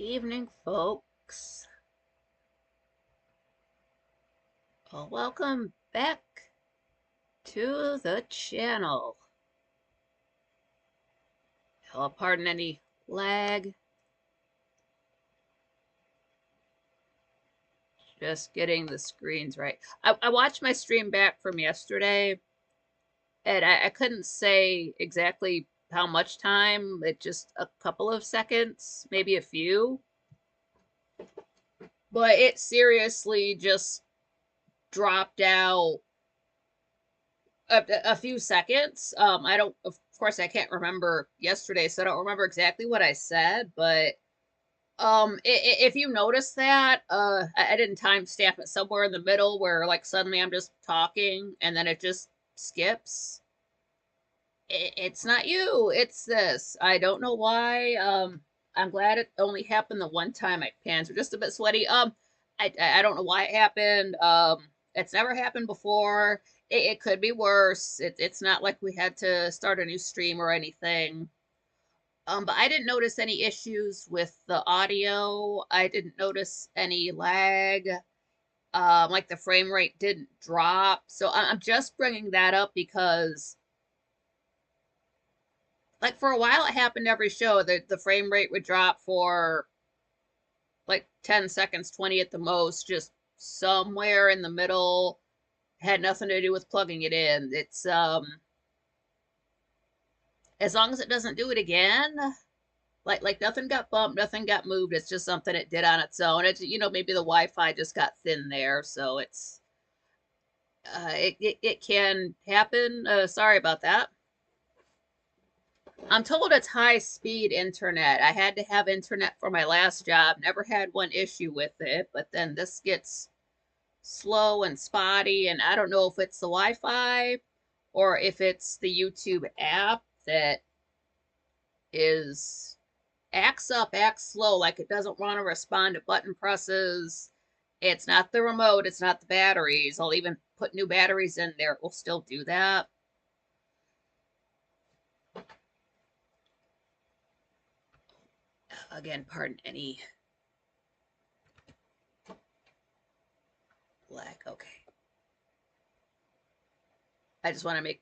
Evening, folks. Well, welcome back to the channel. Pardon any lag. Just getting the screens right. I watched my stream back from yesterday, and I couldn't say exactly how much time. It just a couple of seconds, maybe a few. But it seriously just dropped out a few seconds. I don't, of course, I can't remember yesterday, so I don't remember exactly what I said, but if you notice that, I didn't timestamp it somewhere in the middle where like suddenly I'm just talking and then it just skips. It's not you, it's this. I don't know why. I'm glad it only happened the one time. My pants were just a bit sweaty. I don't know why it happened. It's never happened before. It could be worse. It's not like we had to start a new stream or anything. But I didn't notice any issues with the audio. I didn't notice any lag. Like the frame rate didn't drop. So I'm just bringing that up because, like, for a while it happened every show that the frame rate would drop for like 10 seconds, 20 at the most, just somewhere in the middle. Had nothing to do with plugging it in. It's as long as it doesn't do it again, like nothing got bumped, nothing got moved. It's just something it did on its own. It's, maybe the Wi-Fi just got thin there, so it's it can happen. Sorry about that. I'm told it's high speed internet. I had to have internet for my last job. Never had one issue with it, but then this gets slow and spotty, and I don't know if it's the Wi-Fi or if it's the YouTube app that is acts up, acts slow, like it doesn't want to respond to button presses. It's not the remote, it's not the batteries. I'll even put new batteries in there. It will still do that. Again, pardon any lag. Okay. I just want to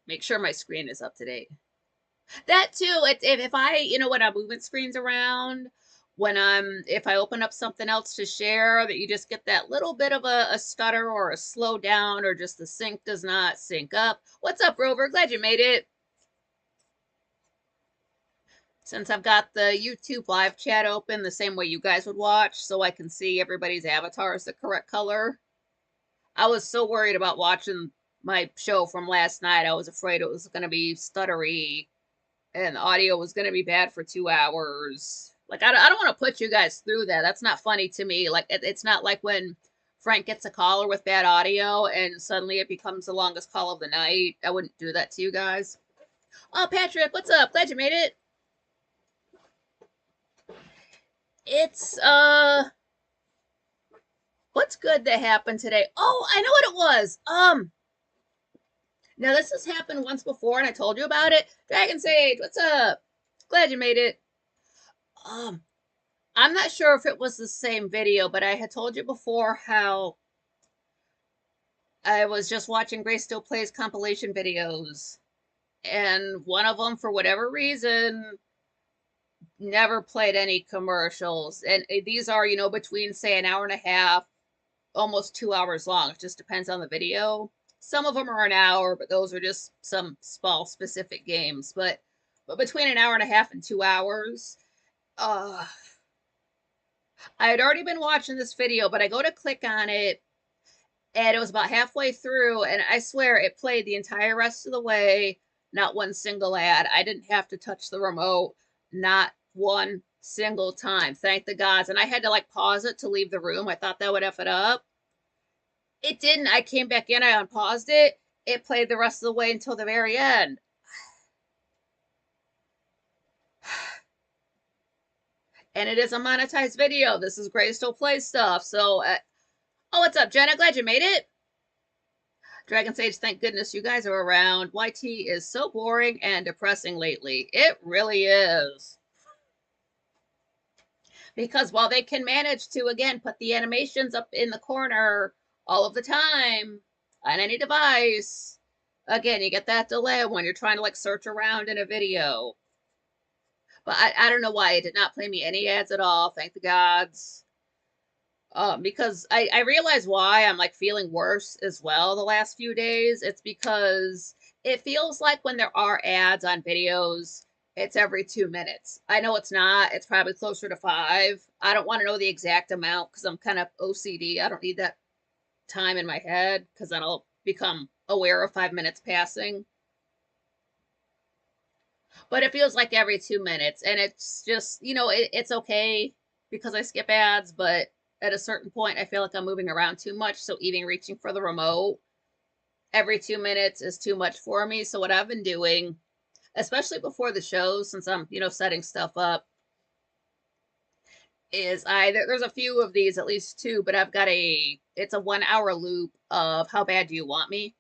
make sure my screen is up to date. That too. If I, when I'm moving screens around, if I open up something else to share, that you just get that little bit of a stutter or a slow down, or just the sync does not sync up. What's up, Rover? Glad you made it. Since I've got the YouTube live chat open the same way you guys would watch, so I can see everybody's avatars the correct color. I was so worried about watching my show from last night. I was afraid it was going to be stuttery and the audio was going to be bad for 2 hours. Like, I don't want to put you guys through that. That's not funny to me. Like, it's not like when Frank gets a caller with bad audio and suddenly it becomes the longest call of the night. I wouldn't do that to you guys. Oh, Patrick, what's up? Glad you made it. It's, what's good that happened today? Oh, I know what it was. Now this has happened once before and I told you about it. Dragon Sage, what's up? Glad you made it. I'm not sure if it was the same video, but I had told you before how I was just watching Grace Still Plays compilation videos, and one of them, for whatever reason, never played any commercials. And these are, between, say, an hour and a half, almost 2 hours long. It just depends on the video. Some of them are an hour, but those are just some small specific games. But between an hour and a half and 2 hours, I had already been watching this video, but I go to click on it, and it was about halfway through, and I swear it played the entire rest of the way, not one single ad. I didn't have to touch the remote, not one single time. Thank the gods. And I had to like pause it to leave the room. I thought that would F it up. It didn't. I came back in, I unpaused it. It played the rest of the way until the very end. And it is a monetized video. This is Gray Still Play stuff. So, oh, what's up, Jenna? Glad you made it. Dragon Sage, thank goodness you guys are around. YT is so boring and depressing lately. It really is. Because while they can manage to, again, put the animations up in the corner all of the time on any device, again, you get that delay when you're trying to like search around in a video. But I don't know why it did not play me any ads at all. Thank the gods. Because I realize why I'm like feeling worse as well the last few days. It's because it feels like when there are ads on videos, it's every 2 minutes. I know it's not. It's probably closer to 5. I don't want to know the exact amount because I'm kind of OCD. I don't need that time in my head because then I'll become aware of 5 minutes passing. But it feels like every 2 minutes, and it's just, it's okay because I skip ads, but at a certain point I feel like I'm moving around too much, so even reaching for the remote every 2 minutes is too much for me. So what I've been doing, especially before the shows, since I'm setting stuff up, is there's a few of these, at least two, but I've got it's a 1 hour loop of How Bad Do You Want Me.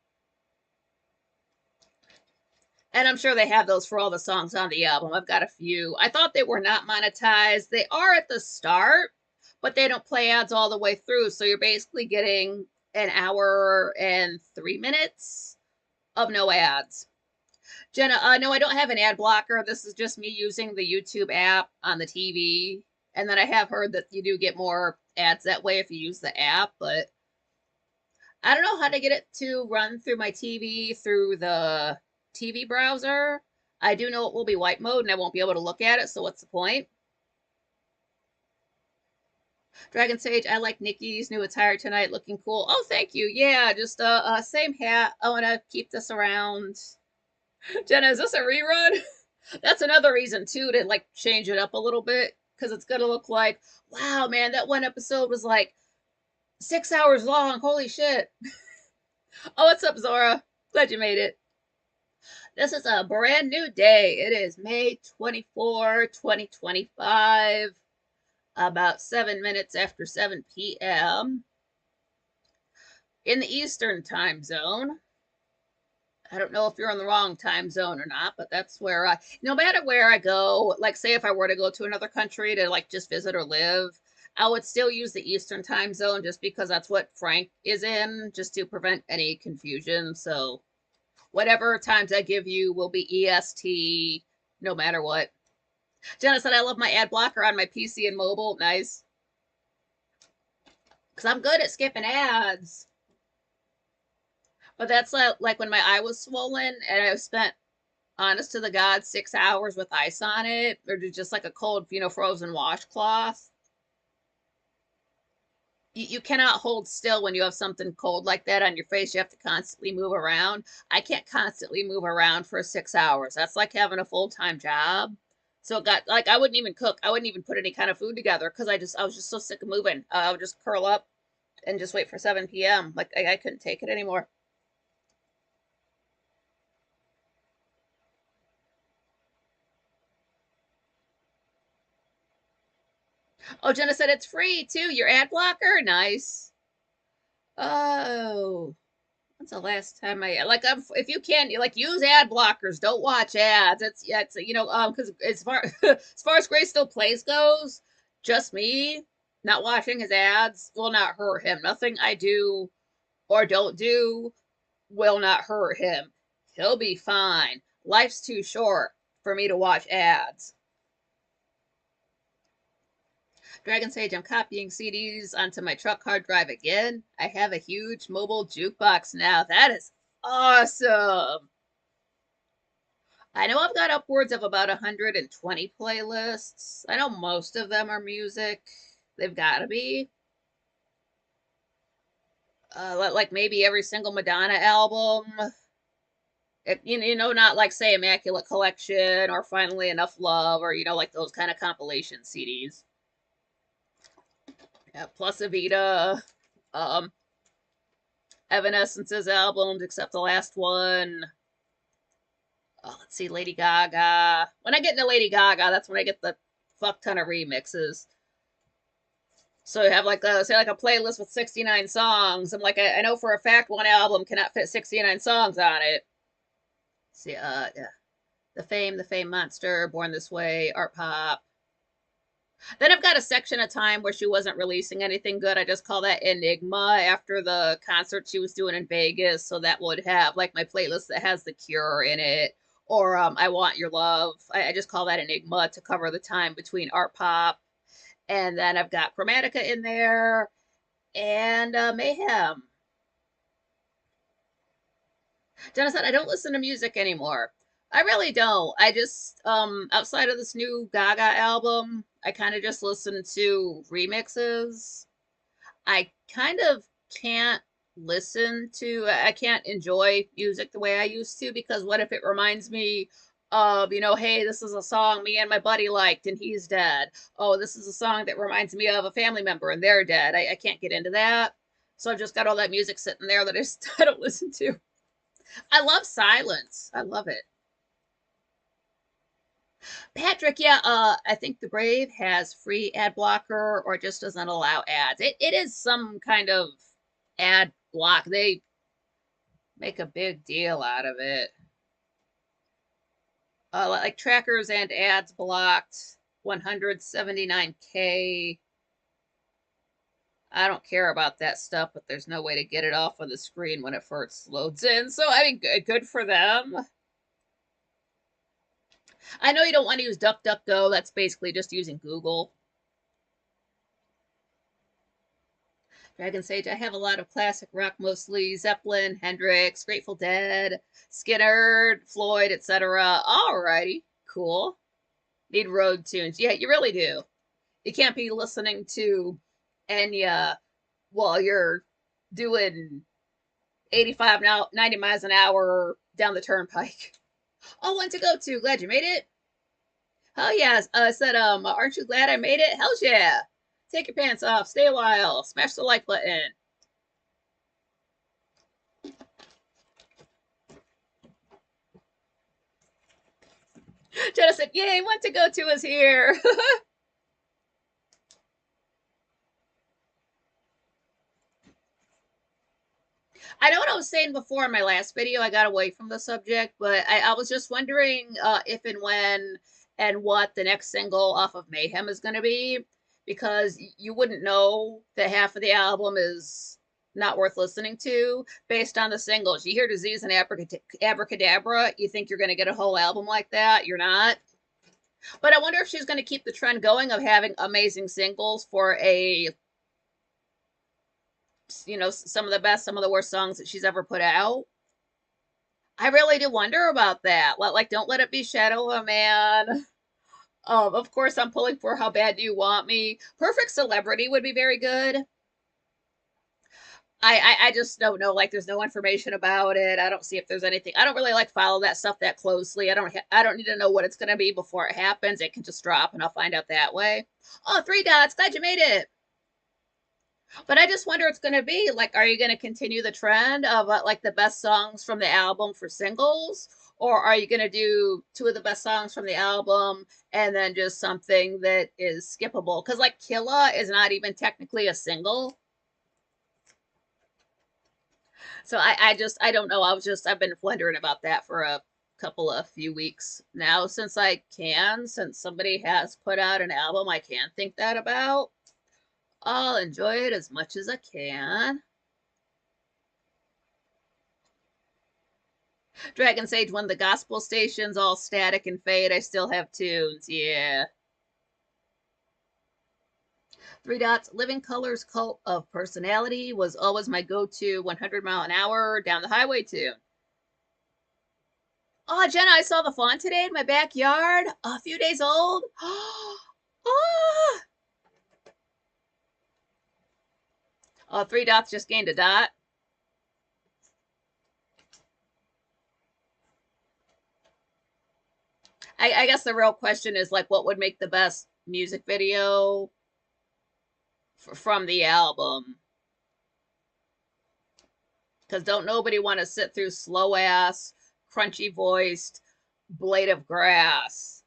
And I'm sure they have those for all the songs on the album. I've got a few. I thought they were not monetized. They are at the start, but they don't play ads all the way through. So you're basically getting an hour and 3 minutes of no ads. Jenna, no, I don't have an ad blocker. This is just me using the YouTube app on the TV. And then I have heard that you do get more ads that way if you use the app, but I don't know how to get it to run through my TV through the TV browser. I do know it will be white mode and I won't be able to look at it, so what's the point? Dragon Sage, I like Nikki's new attire tonight, looking cool. Oh, thank you. Yeah, just same hat. I want to keep this around. Jenna, is this a rerun? That's another reason too to like change it up a little bit because it's gonna look like, wow, man, that one episode was like 6 hours long. Holy shit. Oh, what's up, Zora? Glad you made it. This is a brand new day. It is May 24, 2025, about 7 minutes after 7 p.m. in the Eastern time zone. I don't know if you're in the wrong time zone or not, but that's where no matter where I go, like say if I were to go to another country to like just visit or live, I would still use the Eastern time zone just because that's what Frank is in, just to prevent any confusion. So whatever times I give you will be EST no matter what. Jenna said, I love my ad blocker on my PC and mobile. Nice. Because I'm good at skipping ads. But that's like when my eye was swollen and I spent, honest to the God, 6 hours with ice on it, or just like a cold, frozen washcloth. You cannot hold still when you have something cold like that on your face. You have to constantly move around. I can't constantly move around for 6 hours. That's like having a full-time job. So it got like I wouldn't even cook. I wouldn't even put any kind of food together because I was just so sick of moving. I would just curl up and just wait for 7 p.m. Like I couldn't take it anymore. Oh, Jenna said it's free too. Your ad blocker, nice. Oh, when's the last time I like? If you can, like, use ad blockers. Don't watch ads. It's because as far as far as Grace Still Plays goes, just me not watching his ads will not hurt him. Nothing I do or don't do will not hurt him. He'll be fine. Life's too short for me to watch ads. Dragon Sage, I'm copying CDs onto my truck hard drive again. I have a huge mobile jukebox now. That is awesome. I know I've got upwards of about 120 playlists. I know most of them are music. They've got to be. Like maybe every single Madonna album. Not like say Immaculate Collection or Finally Enough Love or like those kind of compilation CDs. Yeah, Plus Evita, um, Evanescence's albums, except the last one. Oh, let's see, Lady Gaga. When I get into Lady Gaga, that's when I get the fuck ton of remixes. So you have like say like a playlist with 69 songs. I'm like, I know for a fact one album cannot fit 69 songs on it. Let's see, yeah. The Fame Monster, Born This Way, Art Pop. Then I've got a section of time where she wasn't releasing anything good. I just call that Enigma after the concert she was doing in Vegas. So that would have like my playlist that has The Cure in it, or I Want Your Love. I just call that Enigma to cover the time between art pop. And then I've got Chromatica in there and Mayhem. Jenna said, I don't listen to music anymore. I really don't. I just, outside of this new Gaga album, I kind of just listen to remixes. I kind of can't I can't enjoy music the way I used to because what if it reminds me of, hey, this is a song me and my buddy liked and he's dead. Oh, this is a song that reminds me of a family member and they're dead. I can't get into that. So I've just got all that music sitting there that I don't listen to. I love silence. I love it. Patrick, yeah, I think the Brave has free ad blocker or just doesn't allow ads. It is some kind of ad block. They make a big deal out of it. Like trackers and ads blocked, 179K. I don't care about that stuff, but there's no way to get it off of the screen when it first loads in. So, I mean, good for them. I know you don't want to use DuckDuckGo. That's basically just using Google. Dragon Sage, I have a lot of classic rock, mostly Zeppelin, Hendrix, Grateful Dead, Skinner, Floyd, etc. Alrighty, cool. Need road tunes. Yeah, you really do. You can't be listening to Enya while you're doing 85 now 90 miles an hour down the turnpike. Oh, one to go to. Glad you made it. Oh yes. I said, aren't you glad I made it? Hells yeah. Take your pants off. Stay a while. Smash the like button. Jenna said, yay, one to go to is here. I know what I was saying before in my last video. I got away from the subject, but I was just wondering if and when and what the next single off of Mayhem is going to be, because you wouldn't know that half of the album is not worth listening to based on the singles. You hear Disease and Abracadabra, you think you're going to get a whole album like that. You're not. But I wonder if she's going to keep the trend going of having amazing singles for some of the best, some of the worst songs that she's ever put out. I really do wonder about that. Like, don't let it be Shadow of a Man. Of course, I'm pulling for How Bad Do You Want Me. Perfect Celebrity would be very good. I just don't know. Like, there's no information about it. I don't see if there's anything. I don't really like follow that stuff that closely. I don't need to know what it's gonna be before it happens. It can just drop and I'll find out that way. Oh, three dots. Glad you made it. But I just wonder it's going to be like, are you going to continue the trend of like the best songs from the album for singles? Or are you going to do two of the best songs from the album and then just something that is skippable? Because like Killa is not even technically a single. So I don't know. I've been wondering about that for a few weeks now since somebody has put out an album I can think that about. I'll enjoy it as much as I can. Dragon Sage, when the gospel station's all static and fade, I still have tunes. Yeah. Three dots. Living Colors Cult of Personality was always my go-to 100 mile an hour down the highway tune. Oh, Jenna, I saw the fawn today in my backyard. A few days old. Oh, three dots just gained a dot. I guess the real question is like, what would make the best music video from the album? Because don't nobody want to sit through slow ass, crunchy voiced Blade of Grass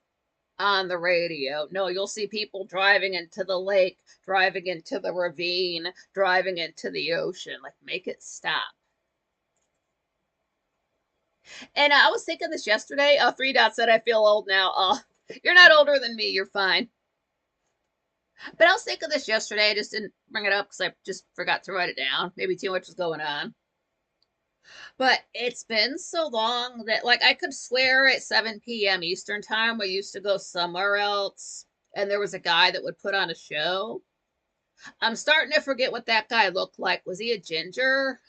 on the radio. No, you'll see people driving into the lake, driving into the ravine, driving into the ocean. Like, make it stop. And I was thinking this yesterday. Three dots said I feel old now. You're not older than me. You're fine. But I was thinking this yesterday. I just didn't bring it up because I just forgot to write it down. Maybe too much was going on. But it's been so long that, like, I could swear at 7 p.m. Eastern time, we used to go somewhere else, and there was a guy that would put on a show. I'm starting to forget what that guy looked like. Was he a ginger?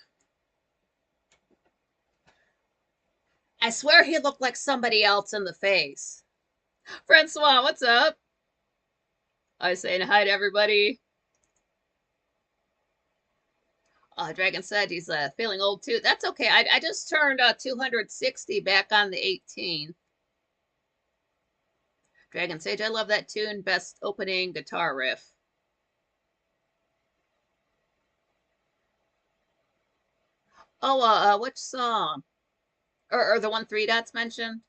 I swear he looked like somebody else in the face. Francois, what's up? I was saying hi to everybody. Dragon said he's feeling old too. That's okay. I just turned 260 back on the 18th. Dragon Sage, I love that tune. Best opening guitar riff. Oh, which song? Or the one Three Dots mentioned?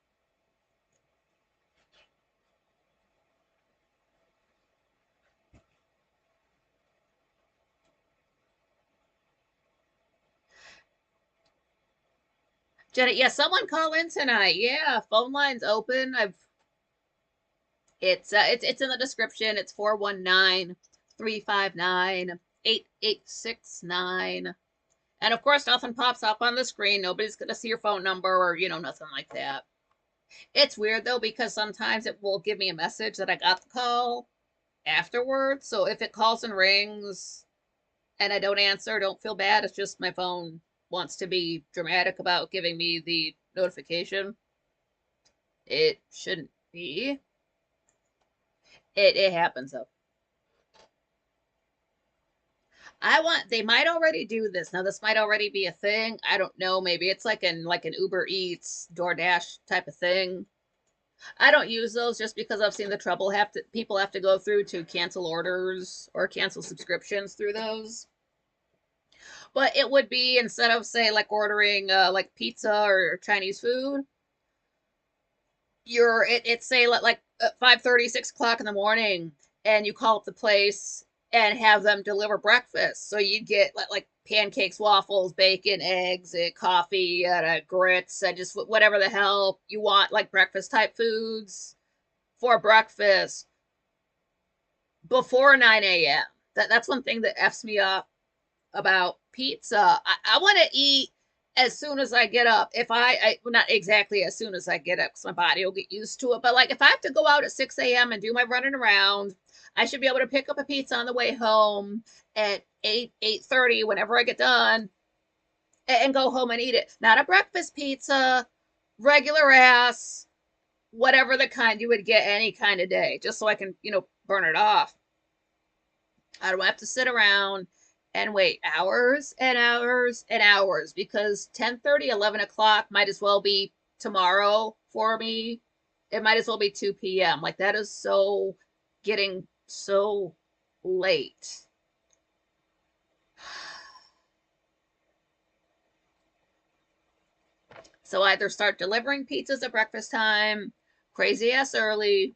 Jenny, yeah, someone call in tonight. Yeah, phone line's open. It's in the description. It's 419-359-8869. And of course, nothing pops up on the screen. Nobody's gonna see your phone number or nothing like that. It's weird though because sometimes it will give me a message that I got the call afterwards. So if it calls and rings and I don't answer, don't feel bad. It's just my phone wants to be dramatic about giving me the notification. It shouldn't be. It happens though. They might already do this. Now this might already be a thing. I don't know. Maybe it's like an Uber Eats, DoorDash type of thing. I don't use those just because I've seen the trouble people have to go through to cancel orders or cancel subscriptions through those. But it would be, instead of say like ordering like pizza or Chinese food, it's say like 5:30, 6 o'clock in the morning, and you call up the place and have them deliver breakfast. So you get like pancakes, waffles, bacon, eggs, coffee, grits, and just whatever the hell you want, like breakfast type foods for breakfast before 9 a.m. That's one thing that f's me up about pizza. I want to eat as soon as I get up. If well, not exactly as soon as I get up because my body will get used to it. But like if I have to go out at 6 a.m. and do my running around, I should be able to pick up a pizza on the way home at 8:30 whenever I get done and go home and eat it. Not a breakfast pizza, regular ass, whatever the kind you would get any kind of day, just so I can, burn it off. I don't have to sit around and wait hours and hours and hours because 10:30, 11 o'clock might as well be tomorrow for me. It might as well be 2 p.m. Like that is so getting so late. So either start delivering pizzas at breakfast time, crazy ass early.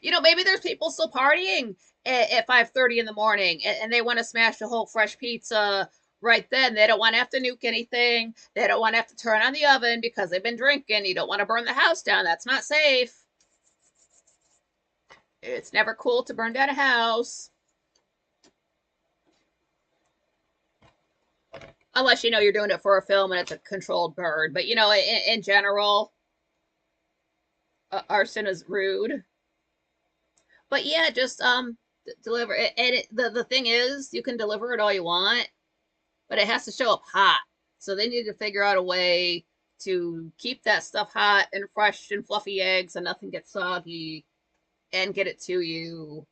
Maybe there's people still partying at 5:30 in the morning and they want to smash a whole fresh pizza right then. They don't want to have to nuke anything. They don't want to have to turn on the oven because they've been drinking. You don't want to burn the house down. That's not safe. It's never cool to burn down a house. Unless you're doing it for a film and it's a controlled burn. But in general, arson is rude. But yeah, just deliver it. And the thing is, you can deliver it all you want, but it has to show up hot. So they need to figure out a way to keep that stuff hot and fresh and fluffy eggs and nothing gets soggy and get it to you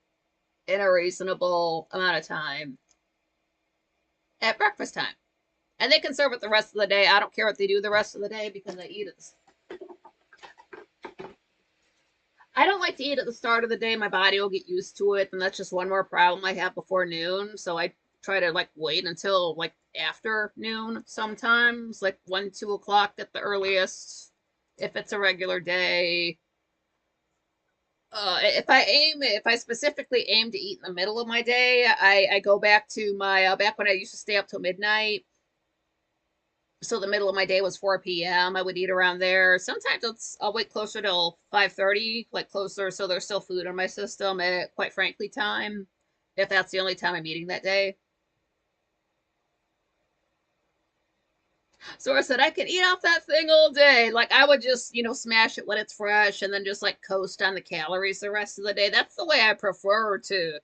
in a reasonable amount of time at breakfast time. And they can serve it the rest of the day. I don't care what they do the rest of the day because I eat it. I don't like to eat at the start of the day. My body will get used to it, and that's just one more problem I have before noon. So I try to like wait until like after noon sometimes, like 1, 2 o'clock at the earliest, if it's a regular day. If I specifically aim to eat in the middle of my day, I go back to my back when I used to stay up till midnight. So the middle of my day was 4 p.m. I would eat around there. Sometimes I'll wait closer till 5:30, like closer, so there's still food in my system at quite frankly time, if that's the only time I'm eating that day. So I said I could eat off that thing all day. Like I would just, smash it when it's fresh and then just like coast on the calories the rest of the day. That's the way I prefer to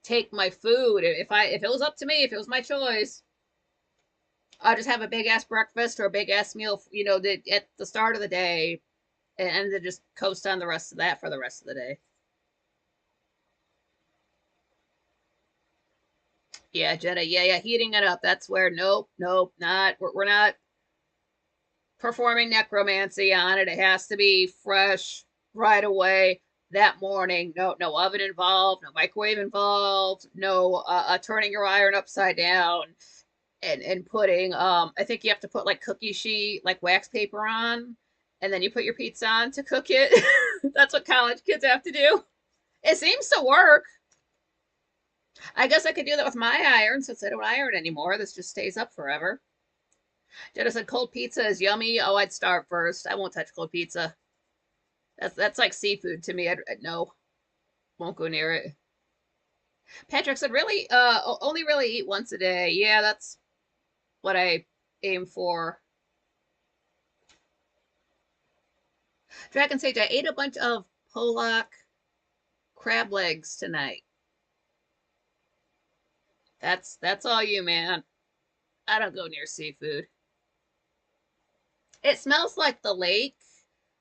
take my food. If it was up to me, if it was my choice, I'll just have a big ass breakfast or a big ass meal, at the start of the day, and then just coast on the rest of that for the rest of the day. Yeah, Jetta. Yeah, yeah, heating it up. That's where nope, nope, not we're not performing necromancy on it. It has to be fresh right away that morning. No, no oven involved, no microwave involved, no turning your iron upside down and putting I think you have to put like cookie sheet, like wax paper on, and then you put your pizza on to cook it. That's what college kids have to do. It seems to work. I guess I could do that with my iron since I don't iron anymore. This just stays up forever. Jenna said cold pizza is yummy. Oh, I'd starve first. I won't touch cold pizza. That's like seafood to me. No, won't go near it. Patrick said, really, only really eat once a day. Yeah, that's what I aim for. Dragon Sage, I ate a bunch of Pollock crab legs tonight. That's all you, man. I don't go near seafood. It smells like the lake,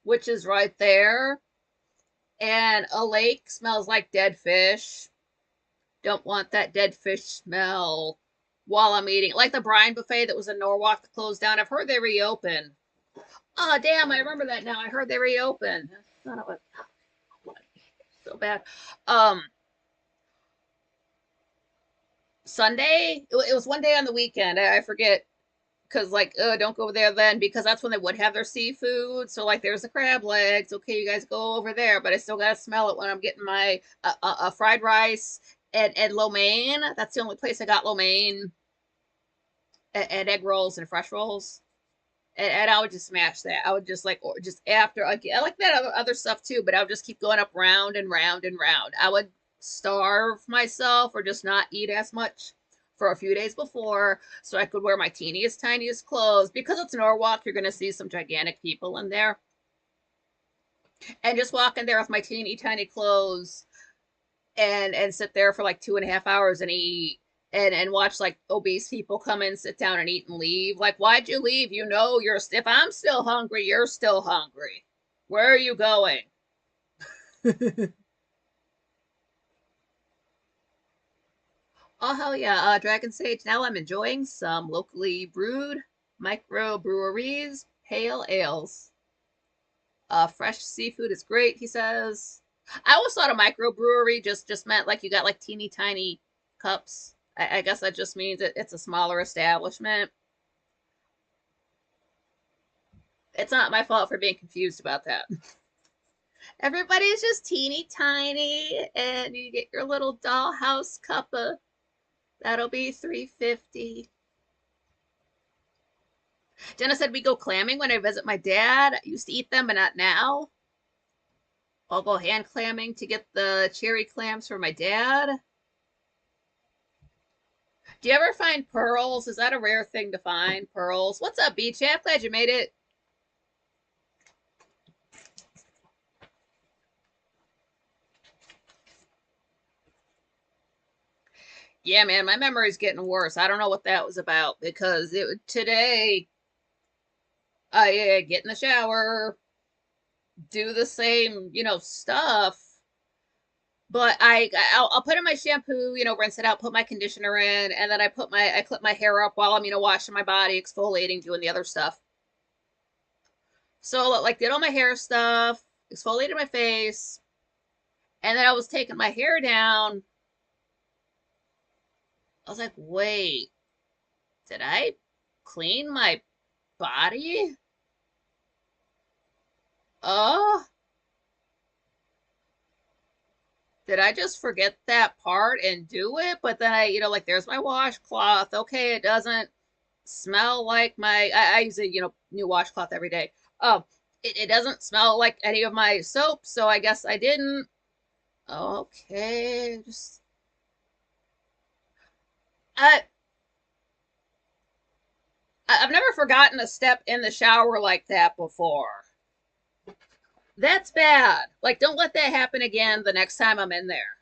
which is right there, and a lake smells like dead fish. Don't want that dead fish smell while I'm eating. Like the brine buffet that was in Norwalk that closed down. I've heard they reopened. Oh, damn, I remember that now. I heard they reopened. Son of a so bad. Um, Sunday. It was one day on the weekend. I forget because like, don't go there then because that's when they would have their seafood. So like, there's the crab legs. Okay, you guys go over there, but I still gotta smell it when I'm getting my fried rice and lo mein. That's the only place I got lo mein and egg rolls and fresh rolls. And I would just smash that. I would just like, or just after, like, I like that other stuff too, but I would just keep going up round and round and round. I would starve myself or just not eat as much for a few days before so I could wear my teeniest, tiniest clothes. Because it's Norwalk, you're going to see some gigantic people in there. And just walk in there with my teeny, tiny clothes and sit there for like 2.5 hours and eat and watch like obese people come in, sit down and eat and leave. Like, why'd you leave? If I'm still hungry, you're still hungry. Where are you going? Oh hell yeah, Dragon Sage. Now I'm enjoying some locally brewed microbreweries pale ales. Fresh seafood is great, he says. I always thought a microbrewery just meant like you got like teeny tiny cups. I guess that just means it's a smaller establishment. It's not my fault for being confused about that. Everybody's just teeny tiny, and you get your little dollhouse cuppa. That'll be 350. Jenna said we go clamming when I visit my dad. I used to eat them, but not now. I'll go hand clamming to get the cherry clams for my dad. Do you ever find pearls? Is that a rare thing to find? Pearls? What's up, Beach? I'm glad you made it. Yeah, man, my memory's getting worse. I don't know what that was about because today I get in the shower, do the same, stuff. But I'll put in my shampoo, rinse it out, put my conditioner in, and then I clip my hair up while I'm, washing my body, exfoliating, doing the other stuff. So like did all my hair stuff, exfoliated my face, and then I was taking my hair down. I was like, wait, did I clean my body? Oh, did I just forget that part and do it? But then like, there's my washcloth. Okay, it doesn't smell like I use a, new washcloth every day. Um, it doesn't smell like any of my soap, so I guess I didn't. Okay, just I I've never forgotten a step in the shower like that before. That's bad. Like, don't let that happen again the next time I'm in there.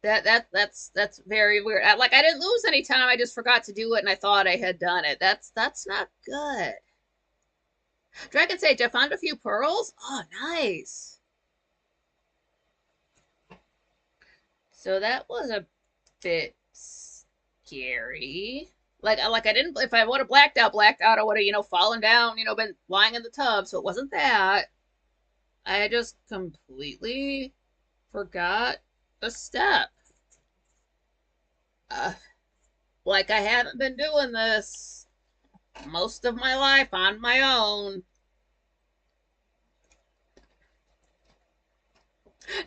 That's very weird. Like, I didn't lose any time. I just forgot to do it, and I thought I had done it. That's not good. Dragon Sage, I found a few pearls. Oh, nice. So that was a bit scary. Like I didn't. If I would have blacked out, I would have fallen down. Been lying in the tub. So it wasn't that. I just completely forgot a step. Uh, like I haven't been doing this most of my life on my own.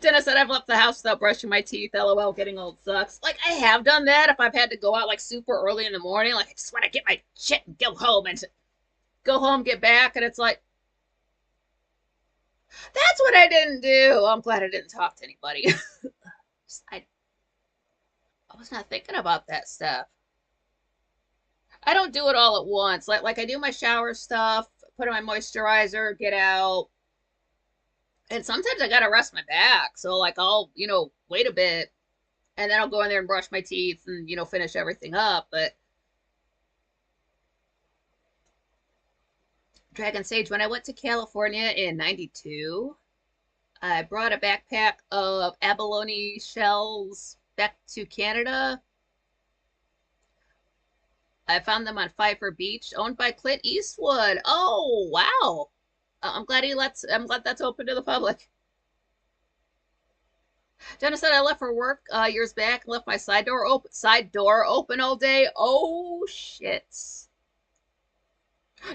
Dennis said I've left the house without brushing my teeth. LOL, getting old sucks. Like I have done that if I've had to go out like super early in the morning. Like I just want to get my shit and go home and go home, get back, and it's like that's what I didn't do. I'm glad I didn't talk to anybody. I was not thinking about that stuff. I don't do it all at once. Like I do my shower stuff, put on my moisturizer, get out. And sometimes I gotta rest my back. So like I'll, wait a bit and then I'll go in there and brush my teeth and, finish everything up. But Dragon Sage, when I went to California in 92, I brought a backpack of abalone shells back to Canada. I found them on Pfeiffer Beach, owned by Clint Eastwood. Oh, wow. I'm glad that's open to the public. Jenna said I left for work years back, left my side door open all day. Oh shit.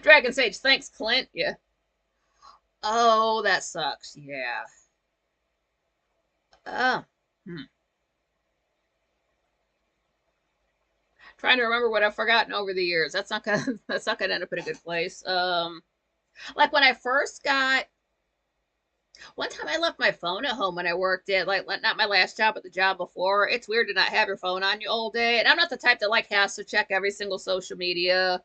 Dragon Sage, thanks, Clint. Yeah. Oh, that sucks. Yeah. Oh. Trying to remember what I've forgotten over the years. That's not gonna that's not gonna end up in a good place. Like when I first got one time I left my phone at home when I worked at like not my last job but the job before. It's weird to not have your phone on you all day. And I'm not the type that like has to check every single social media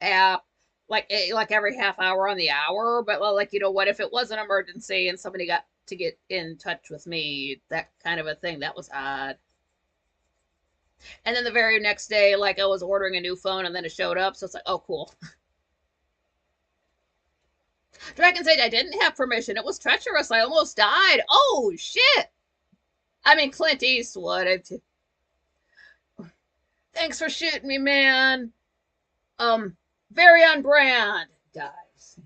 app like every half hour on the hour, but like what if it was an emergency and somebody got to get in touch with me, that kind of a thing. That was odd. And then the very next day, like I was ordering a new phone and then it showed up, so it's like, oh cool. Dragon Age, I didn't have permission. It was treacherous. I almost died. Oh shit. I mean Clint Eastwood. Thanks for shooting me, man. Very on brand. Dies.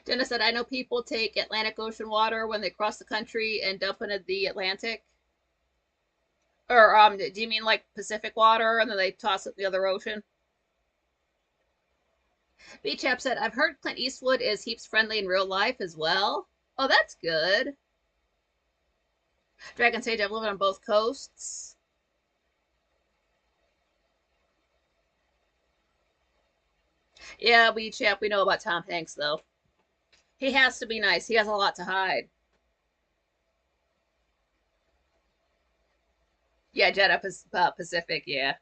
Jenna said, I know people take Atlantic Ocean water when they cross the country and dump it in the Atlantic. Or do you mean like Pacific water and then they toss it in the other ocean? B-Chap said, I've heard Clint Eastwood is heaps friendly in real life as well. Oh, that's good. Dragon Sage, I've lived on both coasts. Yeah, B-Chap, we know about Tom Hanks, though. He has to be nice. He has a lot to hide. Yeah, Jeddah Pacific, yeah.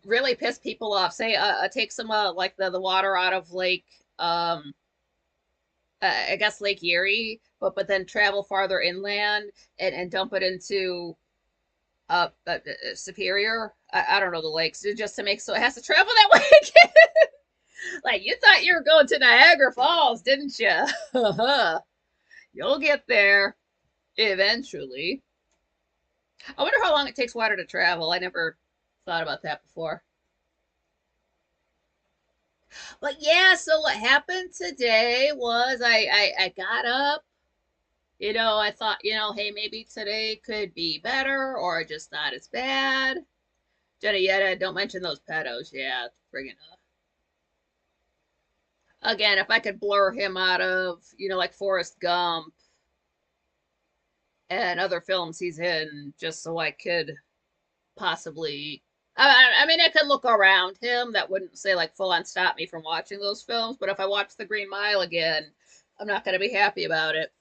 Really piss people off. Say, take some like the water out of Lake, I guess Lake Erie, but then travel farther inland and dump it into Superior. I don't know the lakes just to make so it has to travel that way again. Like you thought you were going to Niagara Falls, didn't you? You'll get there eventually. I wonder how long it takes water to travel. I never thought about that before. But yeah, so what happened today was I got up. I thought, hey, maybe today could be better or just not as bad. Jenna Yetta, don't mention those pedos. Yeah, friggin' again, if I could blur him out of, like Forrest Gump. and other films he's in, just so I could possibly. I mean, I could look around him. That wouldn't say like full on stop me from watching those films. But if I watch The Green Mile again, I'm not going to be happy about it.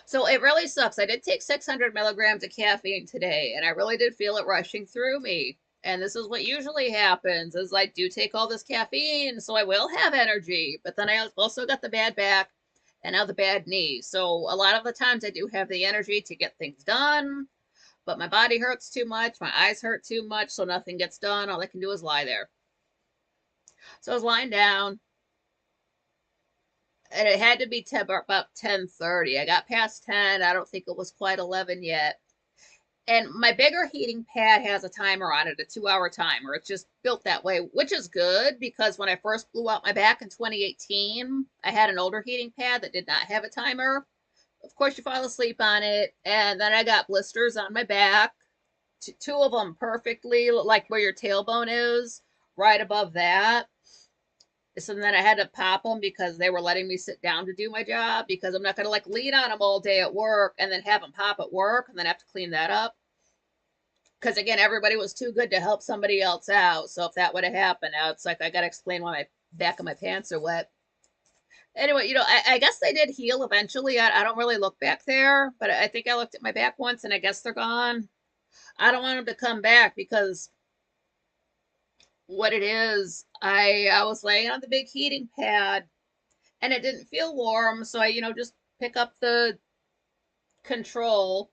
So it really sucks. I did take 600 milligrams of caffeine today, and I really did feel it rushing through me. And this is what usually happens: is I do take all this caffeine, so I will have energy. But then I also got the bad back and now the bad knee. So a lot of the times I do have the energy to get things done, but my body hurts too much, my eyes hurt too much, so nothing gets done. All I can do is lie there. So I was lying down, and it had to be about 10:30. I got past 10. I don't think it was quite 11 yet. And my bigger heating pad has a timer on it, a 2-hour timer. It's just built that way, which is good because when I first blew out my back in 2018, I had an older heating pad that did not have a timer. Of course, you fall asleep on it. And then I got blisters on my back, two of them perfectly, like where your tailbone is, right above that. So then I had to pop them because they were letting me sit down to do my job, because I'm not going to like lean on them all day at work and then have them pop at work and then have to clean that up. Because again, everybody was too good to help somebody else out. So if that would have happened, now it's like I got to explain why my back of my pants are wet. Anyway, I guess they did heal eventually. I don't really look back there, but I think I looked at my back once and I guess they're gone. I don't want them to come back because what it is, I was laying on the big heating pad and it didn't feel warm, so I just pick up the control,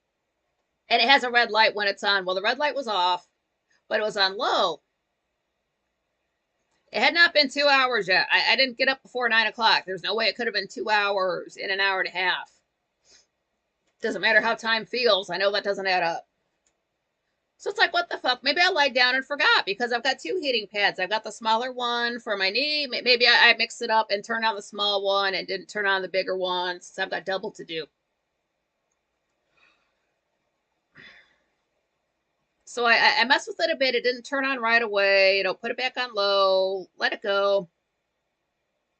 and it has a red light when it's on. Well, the red light was off, but it was on low. It had not been 2 hours yet. I didn't get up before 9 o'clock. There's no way it could have been 2 hours in an hour and a half. Doesn't matter how time feels. I know that doesn't add up. So it's like, what the fuck? Maybe I lied down and forgot, because I've got two heating pads. I've got the smaller one for my knee. Maybe I mixed it up and turned on the small one and didn't turn on the bigger one, since I've got double to do. So I messed with it a bit. It didn't turn on right away. Put it back on low, let it go.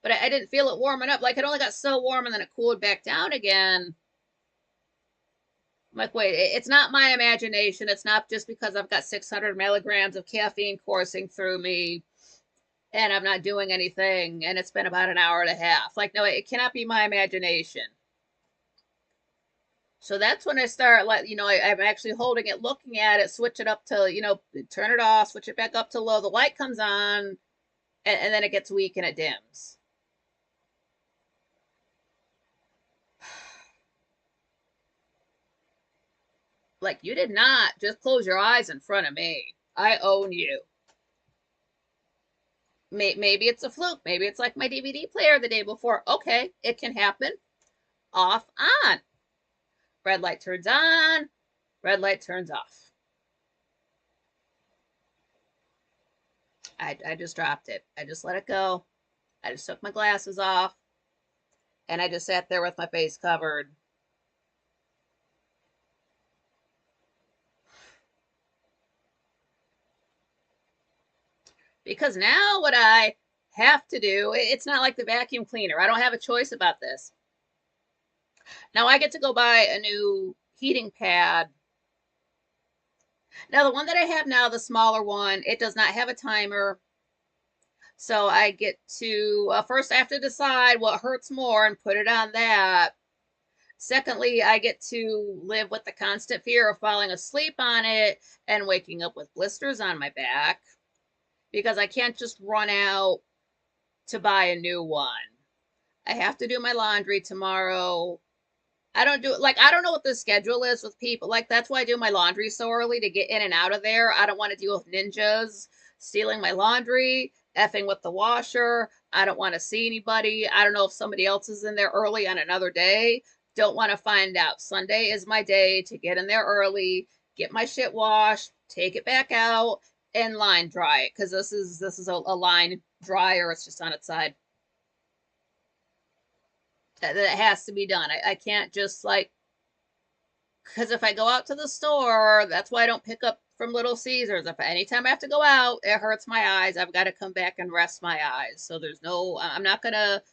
But I didn't feel it warming up. Like, it only got so warm and then it cooled back down again. I'm like, wait, it's not my imagination. It's not just because I've got 600 milligrams of caffeine coursing through me and I'm not doing anything and it's been about an hour and a half. Like, no, it cannot be my imagination. So that's when I start, like, I'm actually holding it, looking at it, switch it up to, turn it off, switch it back up to low. The light comes on, and then it gets weak and it dims. Like, you did not just close your eyes in front of me. I own you. Maybe it's a fluke. Maybe it's like my DVD player the day before. Okay, it can happen. Off, on. Red light turns on, red light turns off. I just dropped it. I just let it go. I just took my glasses off and I just sat there with my face covered. Because now what I have to do, it's not like the vacuum cleaner. I don't have a choice about this. Now I get to go buy a new heating pad. Now the one that I have now, the smaller one, it does not have a timer. So I get to, first I have to decide what hurts more and put it on that. Secondly, I get to live with the constant fear of falling asleep on it and waking up with blisters on my back, because I can't just run out to buy a new one. I have to do my laundry tomorrow. I don't do it, like, I don't know what the schedule is with people. Like, that's why I do my laundry so early, to get in and out of there. I don't want to deal with ninjas stealing my laundry, effing with the washer. I don't want to see anybody. I don't know if somebody else is in there early on another day. Don't want to find out. Sunday is my day to get in there early, get my shit washed, take it back out, and line dry it, because this is a line dryer. It's just on its side. That has to be done. I can't just, like, because if I go out to the store, that's why I don't pick up from Little Caesars. If anytime I have to go out, it hurts my eyes. I've got to come back and rest my eyes. So there's no, I'm not gonna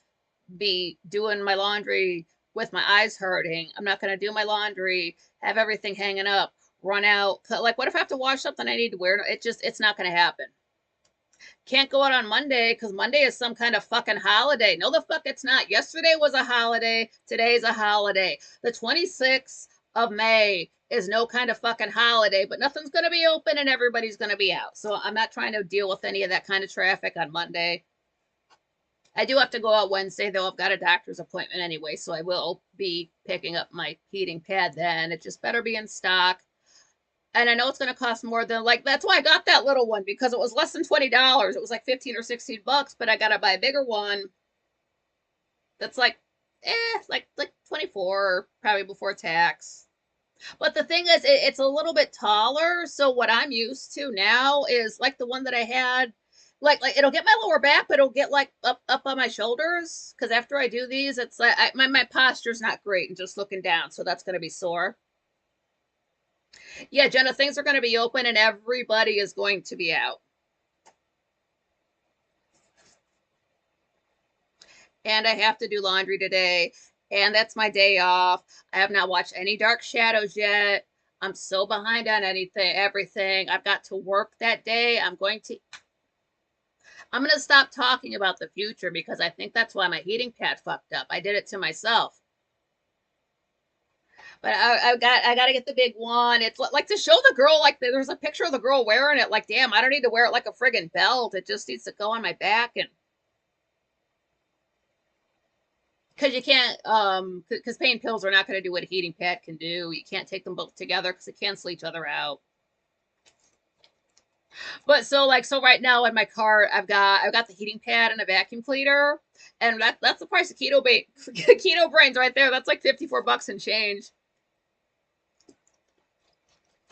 be doing my laundry with my eyes hurting. I'm not going to do my laundry, have everything hanging up, run out. Like, what if I have to wash something I need to wear? It's not going to happen. Can't go out on Monday because Monday is some kind of fucking holiday. No, the fuck it's not. Yesterday was a holiday. Today's a holiday. The 26th of May is no kind of fucking holiday, but nothing's going to be open and everybody's going to be out. So I'm not trying to deal with any of that kind of traffic on Monday. I do have to go out Wednesday, though. I've got a doctor's appointment anyway, so I will be picking up my heating pad then. It just better be in stock. And I know it's going to cost more than, like, that's why I got that little one, because it was less than $20. It was like 15 or 16 bucks, but I got to buy a bigger one that's like, like 24, probably before tax. But the thing is, it's a little bit taller. So what I'm used to now is like the one that I had, like it'll get my lower back, but it'll get like up on my shoulders. Because after I do these, it's like my posture's not great and just looking down. So that's going to be sore. Yeah, Jenna, things are going to be open and everybody is going to be out. And I have to do laundry today. And that's my day off. I have not watched any Dark Shadows yet. I'm so behind on everything. I've got to work that day. I'm going to stop talking about the future because I think that's why my heating pad fucked up. I did it to myself. But I got to get the big one. It's like to show the girl, like there's a picture of the girl wearing it. Like, damn, I don't need to wear it like a friggin' belt. It just needs to go on my back. And because you can't, because pain pills are not going to do what a heating pad can do. You can't take them both together because they cancel each other out. But so right now in my car, I've got the heating pad and a vacuum cleaner, and that's the price of keto brains right there. That's like 54 bucks and change.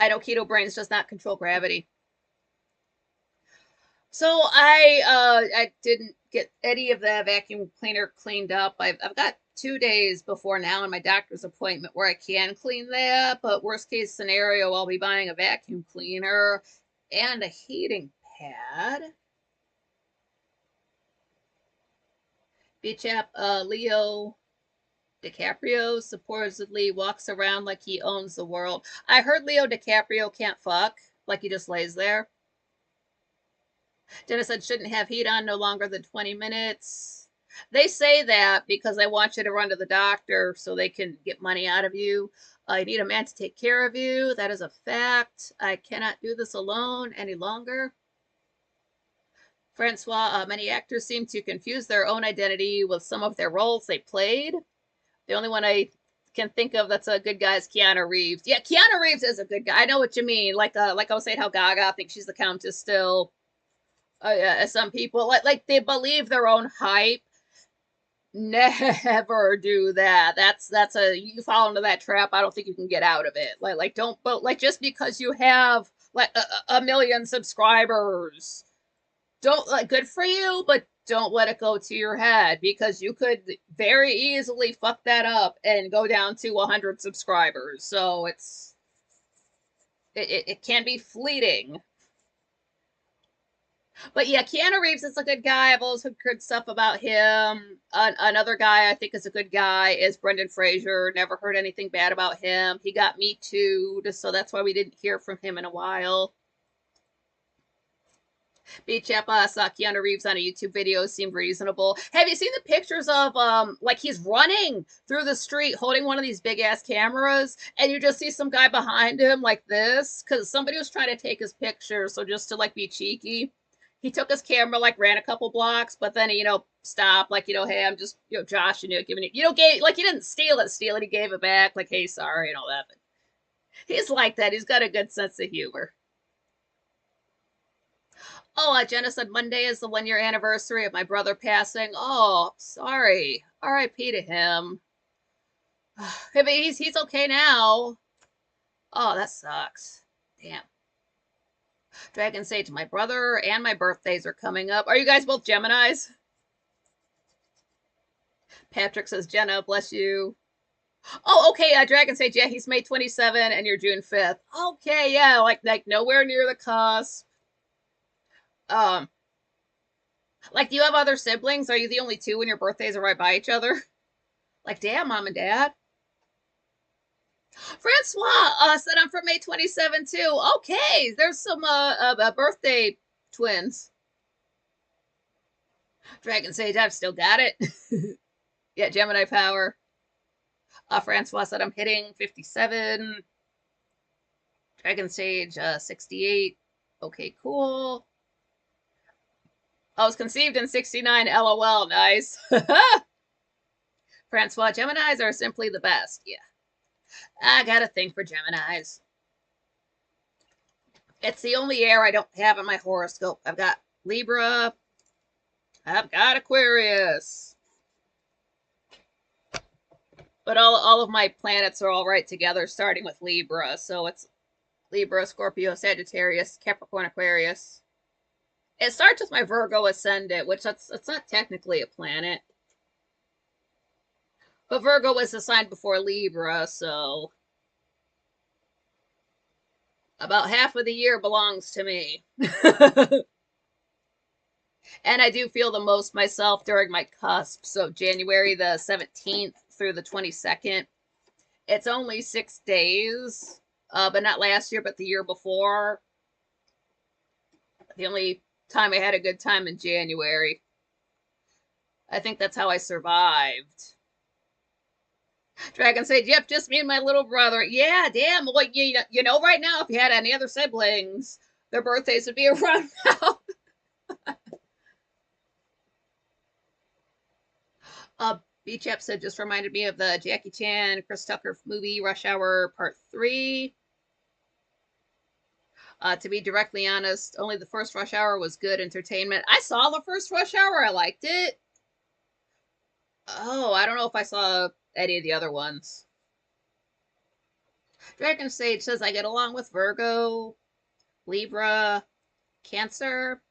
I know keto brains does not control gravity. So I didn't get any of the vacuum cleaner cleaned up. I've got 2 days before now in my doctor's appointment where I can clean that, but worst case scenario, I'll be buying a vacuum cleaner and a heating pad. Beach app, Leo DiCaprio supposedly walks around like he owns the world. I heard Leo DiCaprio can't fuck, like he just lays there. Dennis said shouldn't have heat on no longer than 20 minutes. They say that because they want you to run to the doctor so they can get money out of you. I need a man to take care of you. That is a fact. I cannot do this alone any longer. Francois, many actors seem to confuse their own identity with some of their roles they played. The only one I can think of that's a good guy is Keanu Reeves. Yeah, Keanu Reeves is a good guy. I know what you mean. Like I was saying, how Gaga thinks she's the Countess still. Some people like they believe their own hype. Never do that. That's you fall into that trap. I don't think you can get out of it. Like don't, but like just because you have like a million subscribers, don't, like, good for you, but don't let it go to your head because you could very easily fuck that up and go down to 100 subscribers. So it can be fleeting. But yeah, Keanu Reeves is a good guy. I've always heard good stuff about him. Another guy I think is a good guy is Brendan Fraser. Never heard anything bad about him. He got Me Too, so that's why we didn't hear from him in a while. Beach Chapa saw Keanu Reeves on a YouTube video, seemed reasonable. Have you seen the pictures of like he's running through the street holding one of these big ass cameras, and you just see some guy behind him like this because somebody was trying to take his picture, so just to like be cheeky, he took his camera, like ran a couple blocks, but then he, stopped, like, hey, I'm just, Josh, giving it, gave, like, he didn't steal it, he gave it back, like, hey, sorry, and all that. But he's like that. He's got a good sense of humor. Oh, Jenna said Monday is the 1 year anniversary of my brother passing. Oh, sorry. R.I.P. to him. But he's okay now. Oh, that sucks. Damn. Dragon Sage, my brother and my birthdays are coming up. Are you guys both Geminis? Patrick says, Jenna, bless you. Oh, okay. Dragon Sage, yeah, he's May 27 and you're June 5th. Okay, yeah, like nowhere near the cusp. Like, do you have other siblings? Are you the only two when your birthdays are right by each other? Like, damn, mom and dad. Francois said I'm from May 27 too. Okay, there's some birthday twins. Dragon Sage, I've still got it. Yeah, Gemini power. Francois said I'm hitting 57. Dragon Sage 68. Okay, cool. I was conceived in 69. LOL, nice. Francois, Geminis are simply the best. Yeah, I got a thing for Geminis. It's the only air I don't have in my horoscope. I've got Libra. I've got Aquarius. But all of my planets are all right together, starting with Libra. So it's Libra, Scorpio, Sagittarius, Capricorn, Aquarius. It starts with my Virgo ascendant, which it's not technically a planet. But Virgo was assigned before Libra, so about half of the year belongs to me. And I do feel the most myself during my cusp. So January the 17th through the 22nd. It's only 6 days, but not last year, but the year before. The only time I had a good time in January. I think that's how I survived. Dragon said, yep, just me and my little brother. Yeah, damn. Well, you know, right now, if you had any other siblings, their birthdays would be around now. Beach episode just reminded me of the Jackie Chan, Chris Tucker movie, Rush Hour Part 3. To be directly honest, only the first Rush Hour was good entertainment. I saw the first Rush Hour. I liked it. Oh, I don't know if I saw any of the other ones. Dragon Sage says I get along with Virgo, Libra, Cancer,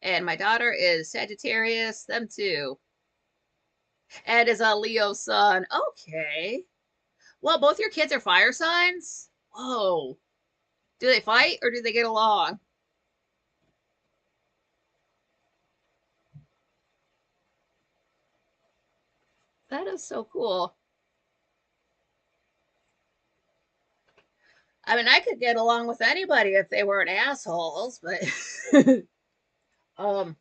and my daughter is Sagittarius. Them too. Ed is a Leo sun. Okay. Well, both your kids are fire signs? Whoa. Do they fight or do they get along? That is so cool. I mean, I could get along with anybody if they weren't assholes, but um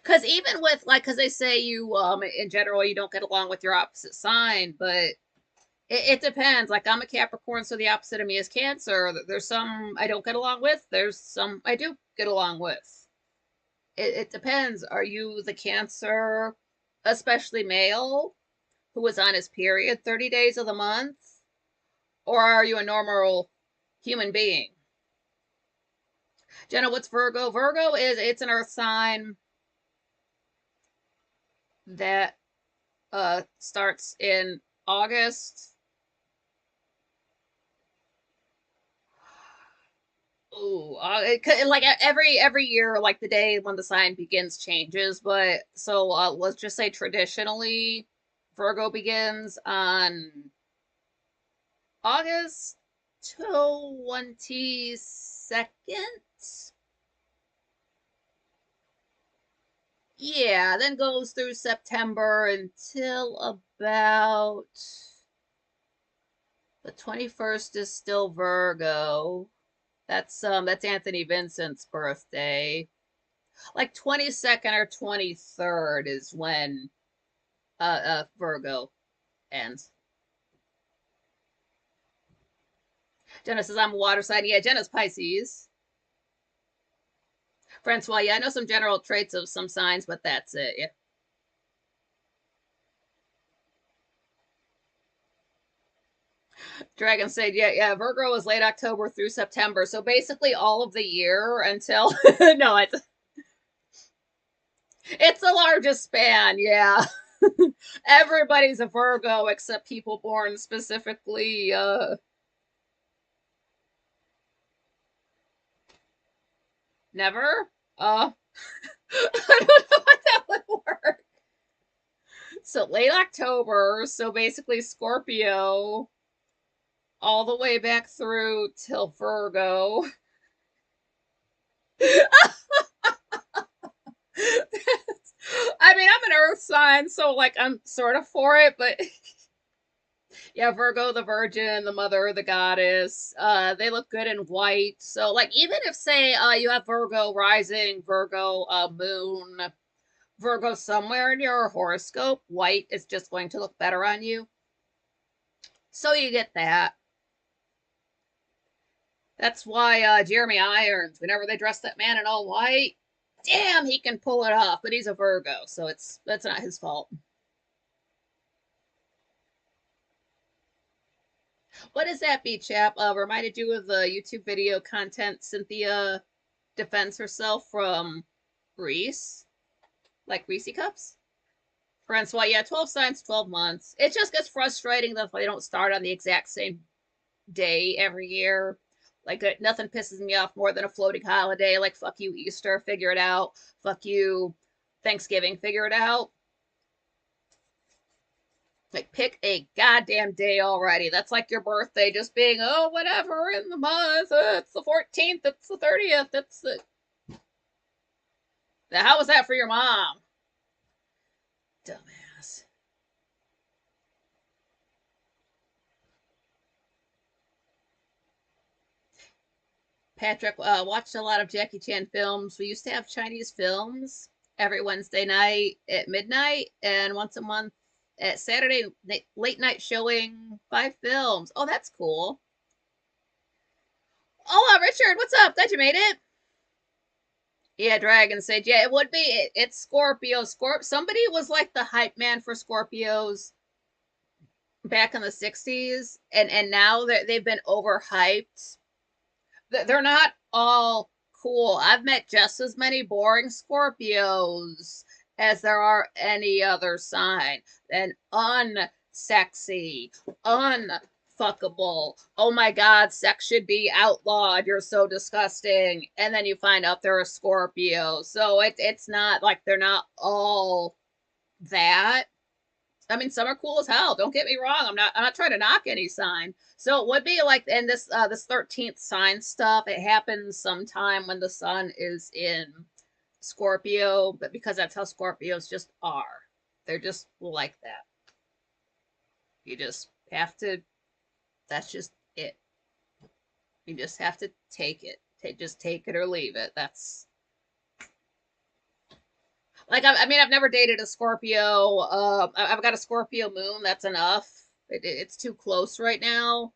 because even with like because they say you in general you don't get along with your opposite sign, but it depends. Like I'm a Capricorn, so the opposite of me is Cancer. There's some I don't get along with. There's some I do get along with. It depends. Are you the Cancer, especially male, who was on his period 30 days of the month? Or are you a normal human being? Jenna, what's Virgo? Virgo is it's an earth sign that starts in August. Ooh, like every year, like the day when the sign begins changes. But so let's just say traditionally, Virgo begins on August 22nd. Yeah, then goes through September until about the 21st is still Virgo. That's Anthony Vincent's birthday. Like 22nd or 23rd is when Virgo ends. Jenna says I'm a water sign. Yeah, Jenna's Pisces. Francois, yeah, I know some general traits of some signs, but that's it. Yeah. Dragon said, yeah, Virgo is late October through September. So basically all of the year until no, it's the largest span, yeah. Everybody's a Virgo except people born specifically never. I don't know what that would work. So late October, so basically Scorpio all the way back through till Virgo. I mean, I'm an earth sign, so like I'm sort of for it, but yeah, Virgo the Virgin, the mother, the goddess. They look good in white. So like even if say you have Virgo rising, Virgo moon, Virgo somewhere in your horoscope, white is just going to look better on you. So you get that. That's why Jeremy Irons, whenever they dress that man in all white, damn, he can pull it off. But he's a Virgo, so that's not his fault. What is that, B chap? Reminded you of the YouTube video content Cynthia defends herself from Reese, like Reese cups. Francois, yeah, 12 signs, 12 months. It just gets frustrating that they don't start on the exact same day every year. Like, nothing pisses me off more than a floating holiday. Like, fuck you, Easter, figure it out. Fuck you, Thanksgiving, figure it out. Like, pick a goddamn day already. That's like your birthday just being, oh, whatever, in the month. It's the 14th, it's the 30th, it's the. Now, how was that for your mom? Dumbass. Patrick watched a lot of Jackie Chan films. We used to have Chinese films every Wednesday night at midnight, and once a month at Saturday late night showing 5 films. Oh, that's cool. Oh, Richard, what's up? Glad you made it. Yeah, Dragon Sage. Yeah, it would be. It's Scorpio. Somebody was like the hype man for Scorpios back in the 60s, and now they've been overhyped. They're not all cool. I've met just as many boring Scorpios as there are any other sign. And unsexy, unfuckable. Oh my god, sex should be outlawed. You're so disgusting. And then you find out they're a Scorpio. So it's not like they're not all that. I mean, some are cool as hell. Don't get me wrong. I'm not trying to knock any sign. So it would be like in this 13th sign stuff. It happens sometime when the sun is in Scorpio, but because that's how Scorpios just are. They're just like that. You just have to. That's just it. You just have to take it. Just take it or leave it. That's like I mean I've never dated a Scorpio. I've got a Scorpio moon. That's enough. It's too close right now.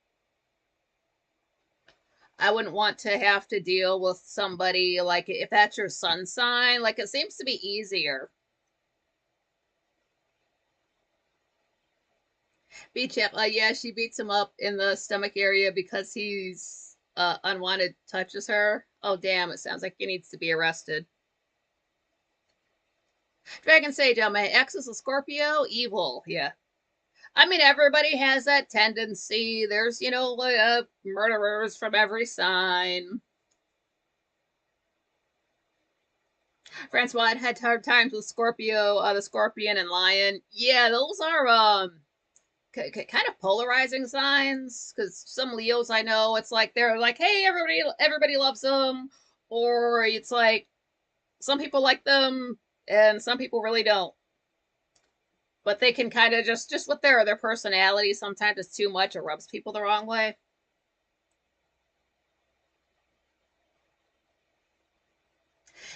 I wouldn't want to have to deal with somebody like if that's your sun sign. Like it seems to be easier. Beach chap, yeah, she beats him up in the stomach area because he's unwanted touches her. Oh damn! It sounds like he needs to be arrested. Dragon Sage, my ex is a Scorpio. Evil, yeah. I mean, everybody has that tendency. There's, murderers from every sign. Francois had hard times with Scorpio, the Scorpion and Lion. Yeah, those are kind of polarizing signs. Because some Leos I know, it's like they're like, hey, everybody loves them, or it's like some people like them and some people really don't. But they can kind of just with their personality, sometimes it's too much. It rubs people the wrong way.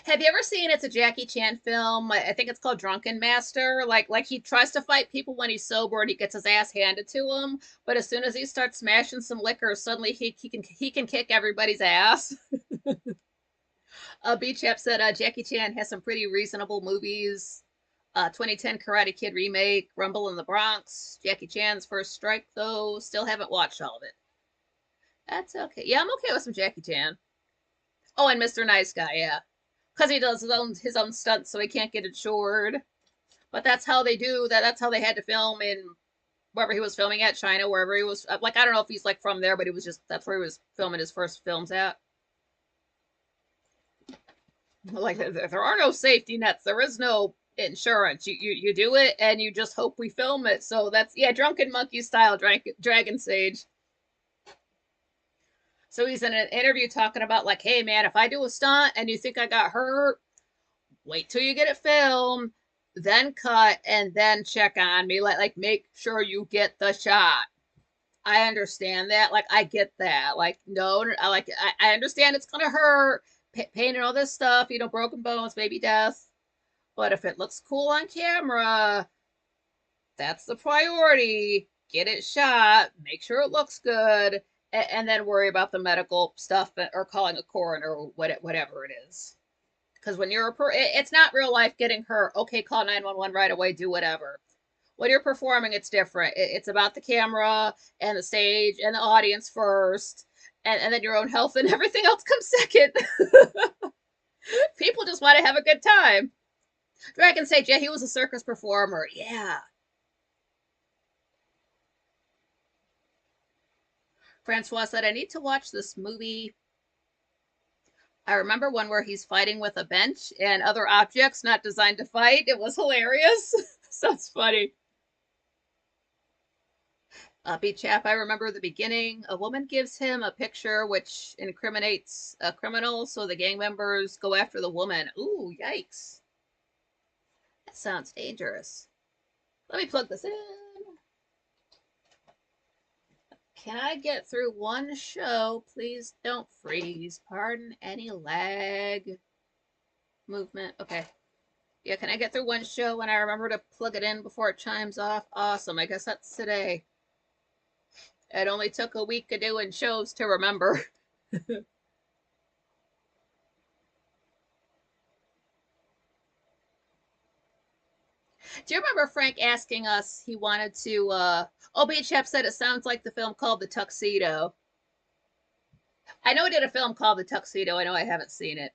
Have you ever seen it's a Jackie Chan film? I think it's called Drunken Master. Like he tries to fight people when he's sober and he gets his ass handed to him, but as soon as he starts smashing some liquor, suddenly he can kick everybody's ass. B Chap said Jackie Chan has some pretty reasonable movies. 2010 Karate Kid remake, Rumble in the Bronx, Jackie Chan's first strike though. Still haven't watched all of it. That's okay. Yeah, I'm okay with some Jackie Chan. Oh, and Mr. Nice Guy, yeah, because he does his own stunts, so he can't get insured. But that's how they do that. That's how they had to film in wherever he was filming at, China, wherever he was. Like I don't know if he's like from there, but he was just that's where he was filming his first films at. Like there are no safety nets. There is no insurance. You do it and you just hope we film it. So that's yeah, drunken monkey style dragon sage. So he's in an interview talking about like, hey man, if I do a stunt and you think I got hurt, Wait till you get it filmed, then cut, and then check on me. Like make sure you get the shot. I understand that. Like I get that. Like no, I understand it's gonna hurt, pain and all this stuff. You know, broken bones, maybe death. But if it looks cool on camera, that's the priority. Get it shot, make sure it looks good, and then worry about the medical stuff or calling a coroner or whatever it is. Because when you're it's not real life getting hurt. Okay, call 911 right away, do whatever. When you're performing, it's different. It's about the camera and the stage and the audience first, and then your own health and everything else comes second. People just want to have a good time. Dragon Sage, yeah, he was a circus performer. Yeah. Francois said, I need to watch this movie. I remember one where he's fighting with a bench and other objects not designed to fight. It was hilarious. So it's funny. Beat Chap, I remember the beginning. A woman gives him a picture which incriminates a criminal, so the gang members go after the woman. Ooh, yikes. That sounds dangerous. Let me plug this in. Can I get through one show? Please don't freeze. Pardon any lag. Movement. Okay. Yeah, can I get through one show and I remember to plug it in before it chimes off? Awesome. I guess that's today. It only took a week of doing shows to remember. Do you remember Frank asking us he wanted to oh, B Chap said it sounds like the film called The Tuxedo. I know he did a film called The Tuxedo. I know I haven't seen it.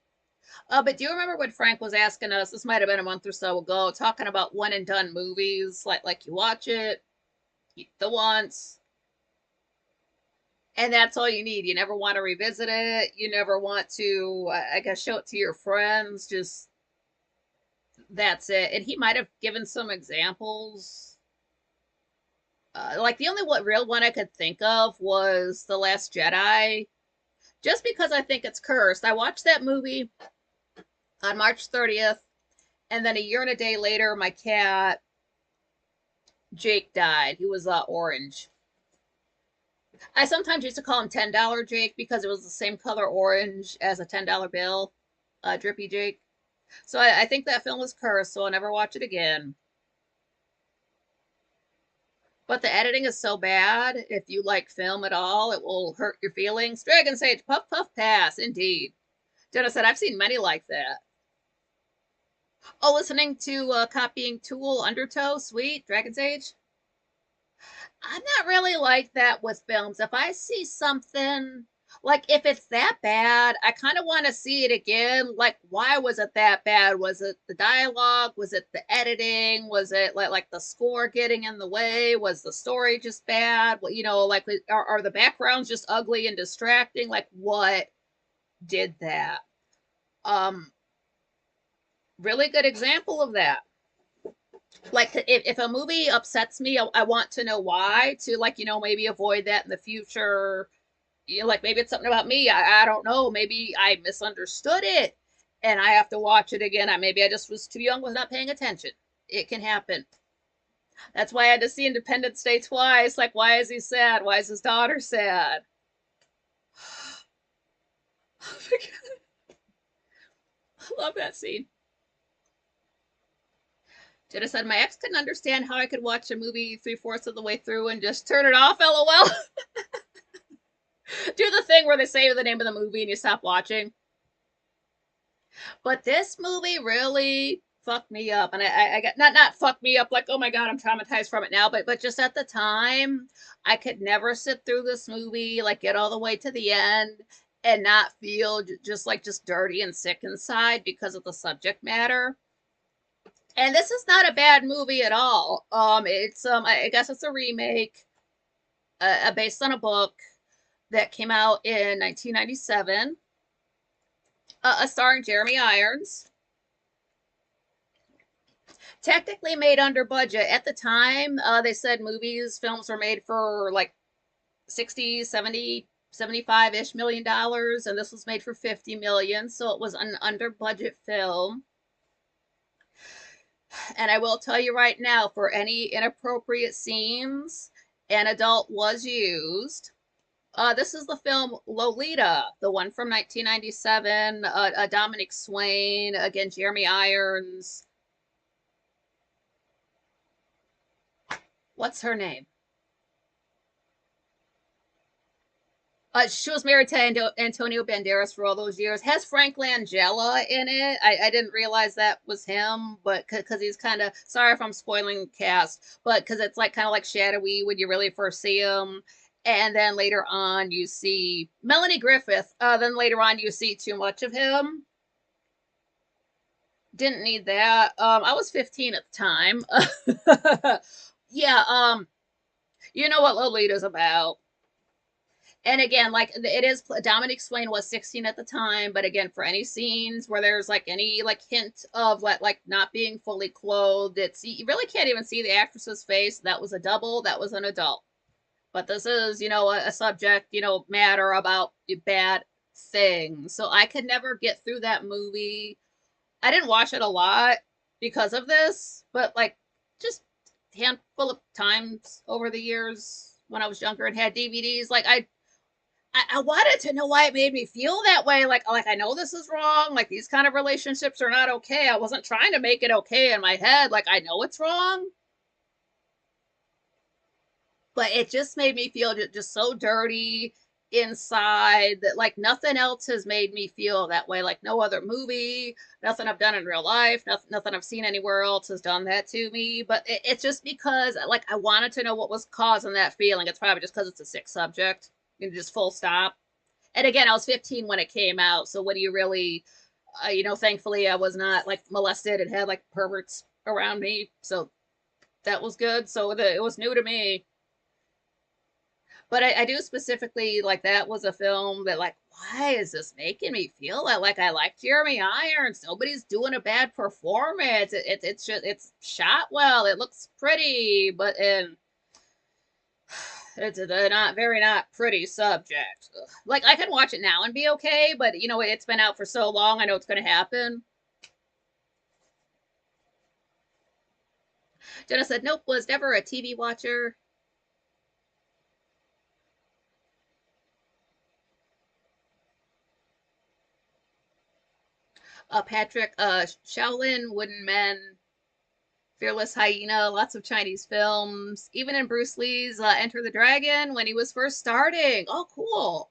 But do you remember when Frank was asking us, this might have been a month or so ago, talking about one and done movies, like you watch it, the once, and that's all you need. You never want to revisit it. You never want to, I guess, show it to your friends. Just that's it. And he might have given some examples. Like the only real one I could think of was The Last Jedi, just because I think it's cursed. I watched that movie on March 30th, and then a year and a day later, my cat Jake died. He was orange. I sometimes used to call him $10 Jake because it was the same color orange as a $10 bill, Drippy Jake. So I think that film was cursed, so I'll never watch it again. But the editing is so bad, if you like film at all, it will hurt your feelings. Dragon Sage, puff, puff, pass, indeed. Jenna said, I've seen many like that. Oh, listening to Copying Tool, Undertow, sweet, Dragon Sage. I'm not really like that with films. If I see something, like if it's that bad, I kind of want to see it again. Like, why was it that bad? Was it the dialogue? Was it the editing? Was it like the score getting in the way? Was the story just bad? Well, you know, like are the backgrounds just ugly and distracting? Like, what did that? Um, Really good example of that. Like if a movie upsets me, I want to know why, to like, you know, maybe avoid that in the future. You know, like maybe it's something about me. I don't know. Maybe I misunderstood it and I have to watch it again. Maybe I just was too young, was not paying attention. It can happen. That's why I had to see Independence Day twice. Like, why is he sad? Why is his daughter sad? Oh my God. I love that scene. Jenna said, my ex couldn't understand how I could watch a movie 3/4 of the way through and just turn it off, LOL. Do the thing where they say the name of the movie and you stop watching. But this movie really fucked me up. And I got not fucked me up like, oh my God, I'm traumatized from it now, but just at the time, I could never sit through this movie, like get all the way to the end and not feel just dirty and sick inside because of the subject matter. And this is not a bad movie at all. It's I guess it's a remake, based on a book that came out in 1997, starring Jeremy Irons. Technically made under budget at the time. They said films were made for like 60, 70, 75-ish million dollars, and this was made for 50 million, so it was an under budget film. And I will tell you right now, for any inappropriate scenes, an adult was used. This is the film Lolita, the one from 1997. Dominic Swain, again, Jeremy Irons. What's her name? She was married to Antonio Banderas for all those years. Has Frank Langella in it. I didn't realize that was him, but because he's kind of, sorry if I'm spoiling the cast, but because it's like kind of like shadowy when you really first see him. And then later on, you see Melanie Griffith. Then later on, you see too much of him. Didn't need that. I was 15 at the time. Yeah. You know what Lolita's about. And again, like it is, Dominic Swain was 16 at the time, but again, for any scenes where there's like any like hint of like not being fully clothed, it's, you really can't even see the actress's face. That was a double, that was an adult. But this is, a subject, matter about bad things. So I could never get through that movie. I didn't watch it a lot because of this, but like just a handful of times over the years when I was younger and had DVDs, like I wanted to know why it made me feel that way. Like I know this is wrong. Like these kind of relationships are not okay. I wasn't trying to make it okay in my head. Like I know it's wrong, but it just made me feel just so dirty inside that like nothing else has made me feel that way. Like no other movie, nothing I've done in real life, nothing I've seen anywhere else has done that to me. But it's just because like I wanted to know what was causing that feeling. It's probably just because it's a sick subject. And just full stop. And again, I was 15 when it came out. So what do you really, thankfully I was not like molested and had like perverts around me. So that was good. So it was new to me. But I do specifically like that was a film that like, why is this making me feel that like I like Jeremy Irons? Nobody's doing a bad performance. It's just, it's shot well. It looks pretty, but it's a not pretty subject. Ugh. Like I can watch it now and be okay, but it's been out for so long. I know it's going to happen. Jenna said, "Nope, was never a TV watcher." Patrick, Shaolin, Wooden Men, Fearless Hyena, lots of Chinese films. Even in Bruce Lee's Enter the Dragon when he was first starting. Oh, cool.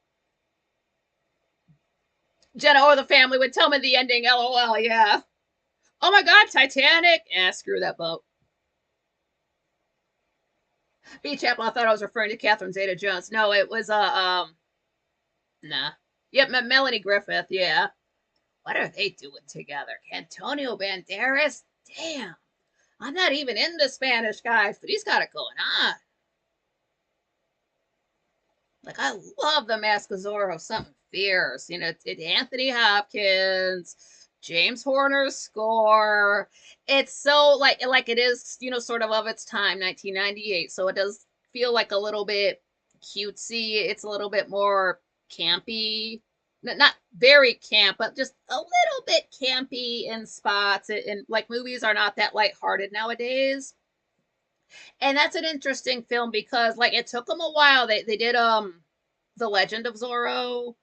Jenna or the family would tell me the ending. LOL. Yeah. Oh my God, Titanic. Screw that boat. Beach Apple. I thought I was referring to Catherine Zeta-Jones. No, it was nah. Yep, Melanie Griffith. Yeah. What are they doing together? Antonio Banderas. Damn. I'm not even into Spanish guys, but he's got it going on. Like I love the Mask of Zorro, something fierce. It's Anthony Hopkins, James Horner's score. It's so like it is, sort of its time, 1998. So it does feel like a little bit cutesy. It's a little bit more campy. Not very camp, but just a little bit campy in spots. And like movies are not that lighthearted nowadays. And that's an interesting film because like it took them a while. They did The Legend of Zorro,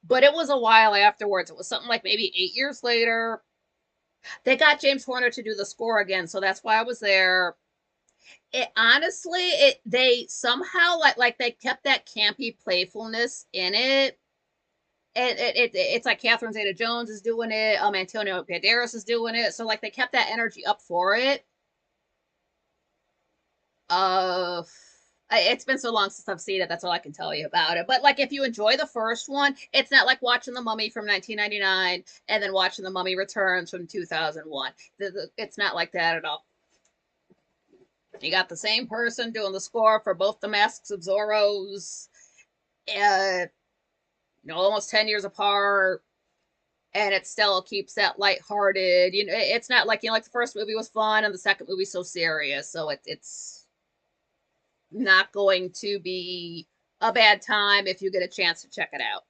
but it was a while afterwards. It was something like maybe 8 years later. They got James Horner to do the score again, so that's why I was there. It honestly, they somehow like they kept that campy playfulness in it. It's like Catherine Zeta-Jones is doing it. Antonio Banderas is doing it. So like they kept that energy up for it. Uh, it's been so long since I've seen it. That's all I can tell you about it. But like, if you enjoy the first one, it's not like watching The Mummy from 1999 and then watching The Mummy Returns from 2001. It's not like that at all. You got the same person doing the score for both the Masks of Zorros, almost 10 years apart. And it still keeps that lighthearted. It's not like, like the first movie was fun and the second movie so serious. So it's not going to be a bad time if you get a chance to check it out.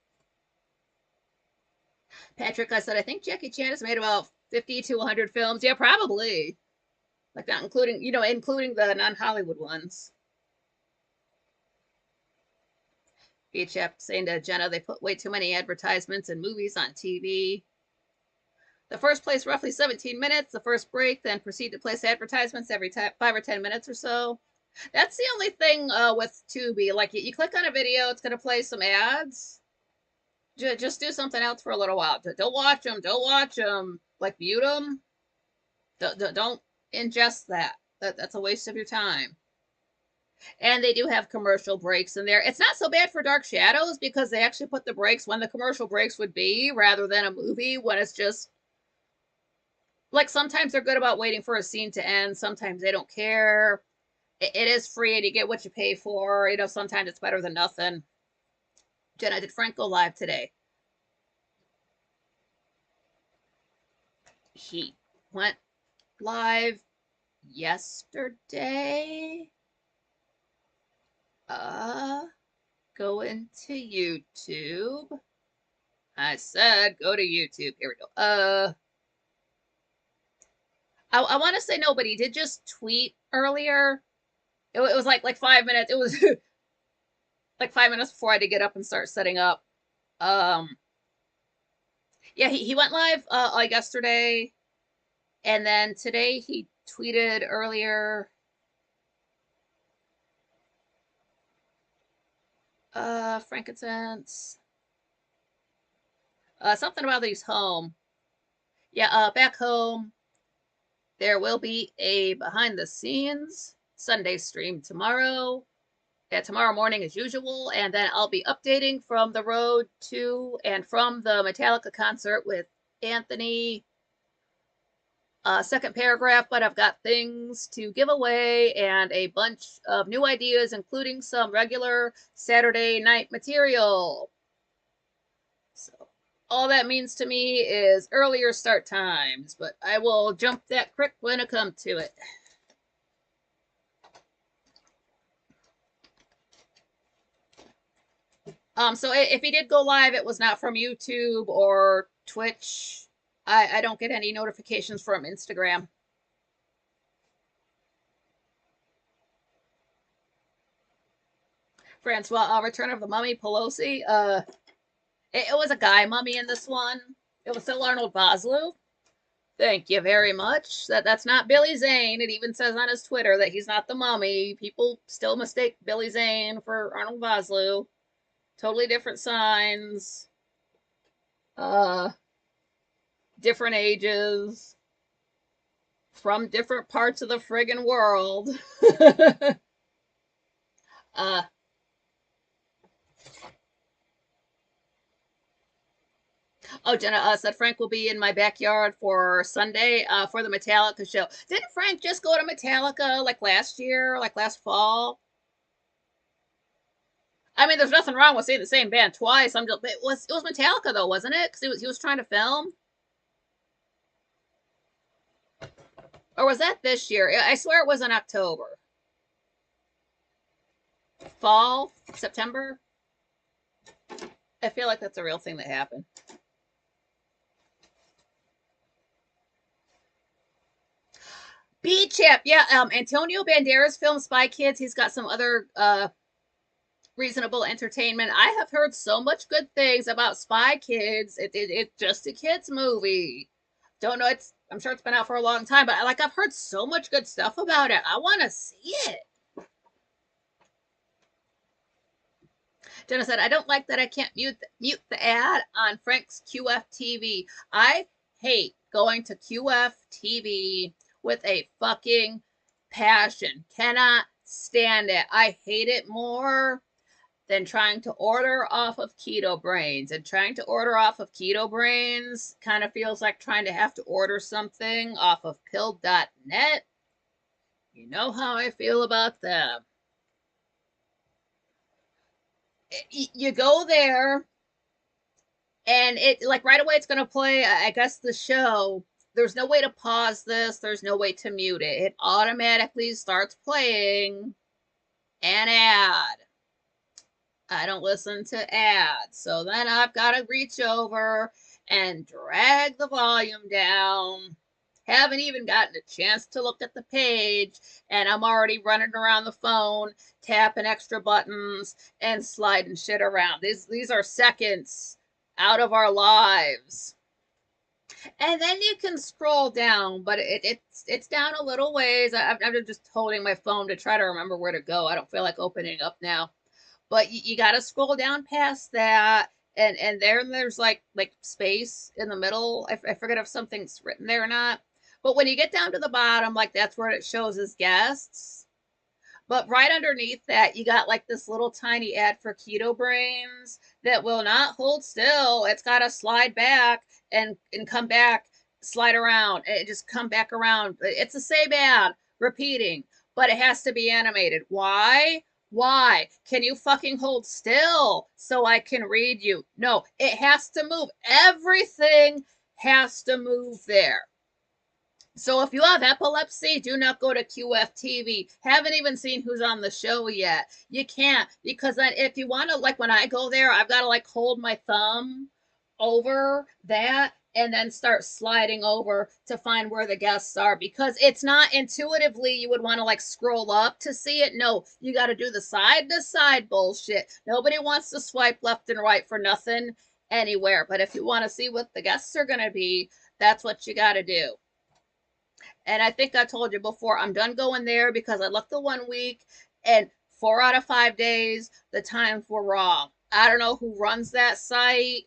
Patrick, I said, I think Jackie Chan has made about 50 to 100 films. Yeah, probably. Like not including, including the non-Hollywood ones. Beach App saying to Jenna, they put way too many advertisements and movies on TV. The first place roughly 17 minutes, the first break, then proceed to place advertisements every 5 or 10 minutes or so. That's the only thing with Tubi. Like you click on a video, it's going to play some ads. Just do something else for a little while. Don't watch them. Don't watch them. Like mute them. Don't ingest that. That's a waste of your time. And they do have commercial breaks in there. It's not so bad for Dark Shadows because they actually put the breaks when the commercial breaks would be rather than a movie when it's just like sometimes they're good about waiting for a scene to end. Sometimes they don't care. It is free and you get what you pay for. Sometimes it's better than nothing. Jenna, did Frank go live today? He went live yesterday. Go into YouTube. I said go to YouTube. Here we go. I want to say no, but he did just tweet earlier. It was like 5 minutes. It was like 5 minutes before I had to get up and start setting up. Yeah, he went live like yesterday, and then today he tweeted earlier. Frankincense. Something about he's home. Yeah, back home. There will be a behind the scenes Sunday stream tomorrow. Yeah, tomorrow morning as usual, and then I'll be updating from the road to and from the Metallica concert with Anthony. Second paragraph, but I've got things to give away and a bunch of new ideas, including some regular Saturday night material. So all that means to me is earlier start times, but I will jump that creek when I come to it. So if he did go live, it was not from YouTube or Twitch. I don't get any notifications from Instagram. Francois, Return of the Mummy, Pelosi. It was a guy mummy in this one. It was still Arnold Vosloo. Thank you very much. That's not Billy Zane. It even says on his Twitter that he's not the mummy. People still mistake Billy Zane for Arnold Vosloo. Totally different signs. Different ages. From different parts of the friggin' world. Oh, Jenna said Frank will be in my backyard for Sunday for the Metallica show. Didn't Frank just go to Metallica like last year, like last fall? I mean, there's nothing wrong with seeing the same band twice. It was Metallica though, wasn't it? Because he was trying to film. Or was that this year? I swear it was in October. Fall? September? I feel like that's a real thing that happened. B-Chip, yeah. Antonio Banderas film Spy Kids. He's got some other reasonable entertainment. I have heard so much good things about Spy Kids. It's just a kids movie. Don't know. I'm sure it's been out for a long time, but I've heard so much good stuff about it. I want to see it. Jenna said, I don't like that I can't mute the ad on Frank's QF TV. I hate going to QF TV with a fucking passion. Cannot stand it. I hate it more than trying to order off of Keto Brains. And trying to order off of Keto Brains kind of feels like trying to have to order something off of pill.net. You know how I feel about them. You go there, and it right away it's going to play, I guess, the show. There's no way to pause this. There's no way to mute it. It automatically starts playing an ad. I don't listen to ads. So then I've got to reach over and drag the volume down. Haven't even gotten a chance to look at the page, and I'm already running around the phone, tapping extra buttons and sliding shit around. These are seconds out of our lives. And then you can scroll down, but it's down a little ways. I'm just holding my phone to try to remember where to go. I don't feel like opening up now, but you got to scroll down past that, and there's like space in the middle. I forget if something's written there or not. But when you get down to the bottom, like that's where it shows as guests. But right underneath that, you got like this little tiny ad for keto brains that will not hold still. It's got to slide back and come back, slide around, and just come back around. It's the same ad repeating, but it has to be animated. Why? Why? Can you fucking hold still so I can read you? No, it has to move. Everything has to move there. So if you have epilepsy, do not go to QFTV. Haven't even seen who's on the show yet. You can't, because then if you want to, like when I go there, I've got to like hold my thumb over that and then start sliding over to find where the guests are, because it's not intuitively you would want to like scroll up to see it. No, you got to do the side to side bullshit. Nobody wants to swipe left and right for nothing anywhere. But if you want to see what the guests are going to be, that's what you got to do. And I think I told you before, I'm done going there because I looked the 1 week and 4 out of 5 days, the times were wrong. I don't know who runs that site.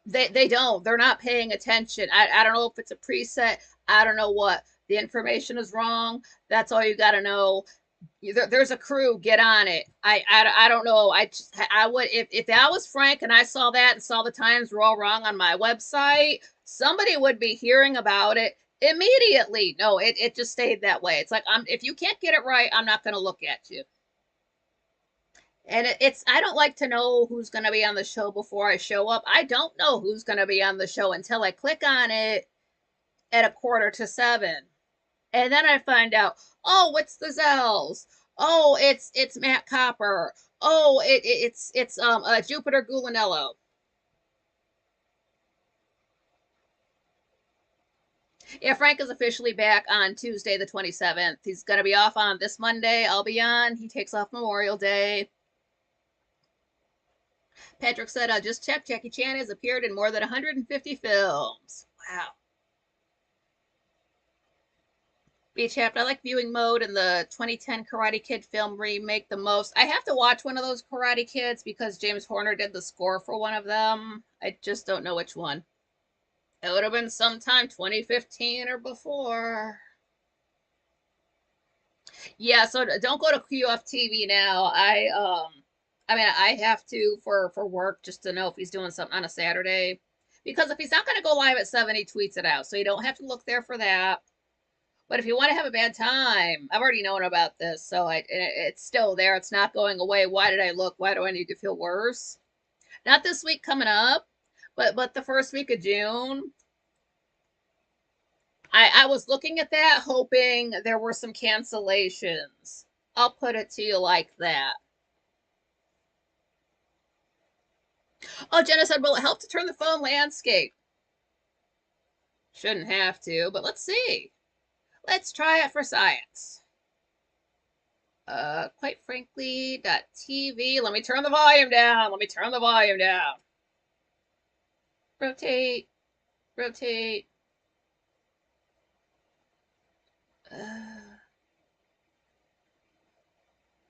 They don't. They're not paying attention. I don't know if it's a preset. I don't know what. The information is wrong. That's all you got to know. There's a crew. Get on it. I don't know. I would if that was Frank and I saw that and saw the times were all wrong on my website, somebody would be hearing about it immediately. No, it just stayed that way. It's like if you can't get it right, I'm not going to look at you. And it's I don't like to know who's going to be on the show before I show up. I don't know who's going to be on the show until I click on it at 6:45. And then I find out, oh, it's the Zells. Oh, it's Matt Copper. Oh, it's Jupiter Gulinello. Yeah, Frank is officially back on Tuesday the 27th. He's gonna be off on this Monday. I'll be on. He takes off Memorial Day. Patrick said, I just checked. Jackie Chan has appeared in more than 150 films. Wow. Beach Haft, I like viewing mode and the 2010 Karate Kid film remake the most. I have to watch one of those Karate Kids because James Horner did the score for one of them. I just don't know which one. It would have been sometime 2015 or before. Yeah, so don't go to QFTV now. I mean I have to for work just to know if he's doing something on a Saturday. Because if he's not going to go live at 7, he tweets it out. So you don't have to look there for that. But if you want to have a bad time, I've already known about this, so it's still there. It's not going away. Why did I look? Why do I need to feel worse? Not this week coming up, but the first week of June. I was looking at that, hoping there were some cancellations. I'll put it to you like that. Oh, Jenna said, will it help to turn the phone landscape? Shouldn't have to, but let's see. Let's try it for science. Quite frankly, .tv. Let me turn the volume down. Let me turn the volume down. Rotate. Rotate.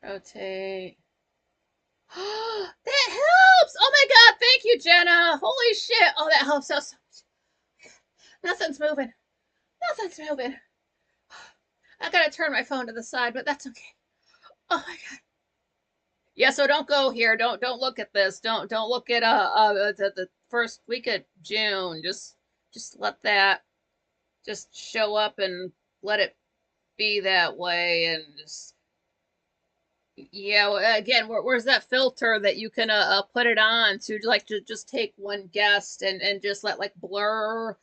Rotate. That helps! Oh my god, thank you, Jenna. Holy shit. Oh, that helps us so much. Nothing's moving. Nothing's moving. I gotta turn my phone to the side, but that's okay. Oh my god. Yeah, so don't go here. Don't look at this. Don't look at the first week of June. Just let that just show up and let it be that way, and just yeah. Again, where's that filter that you can put it on to like to just take one guest and just let like blur,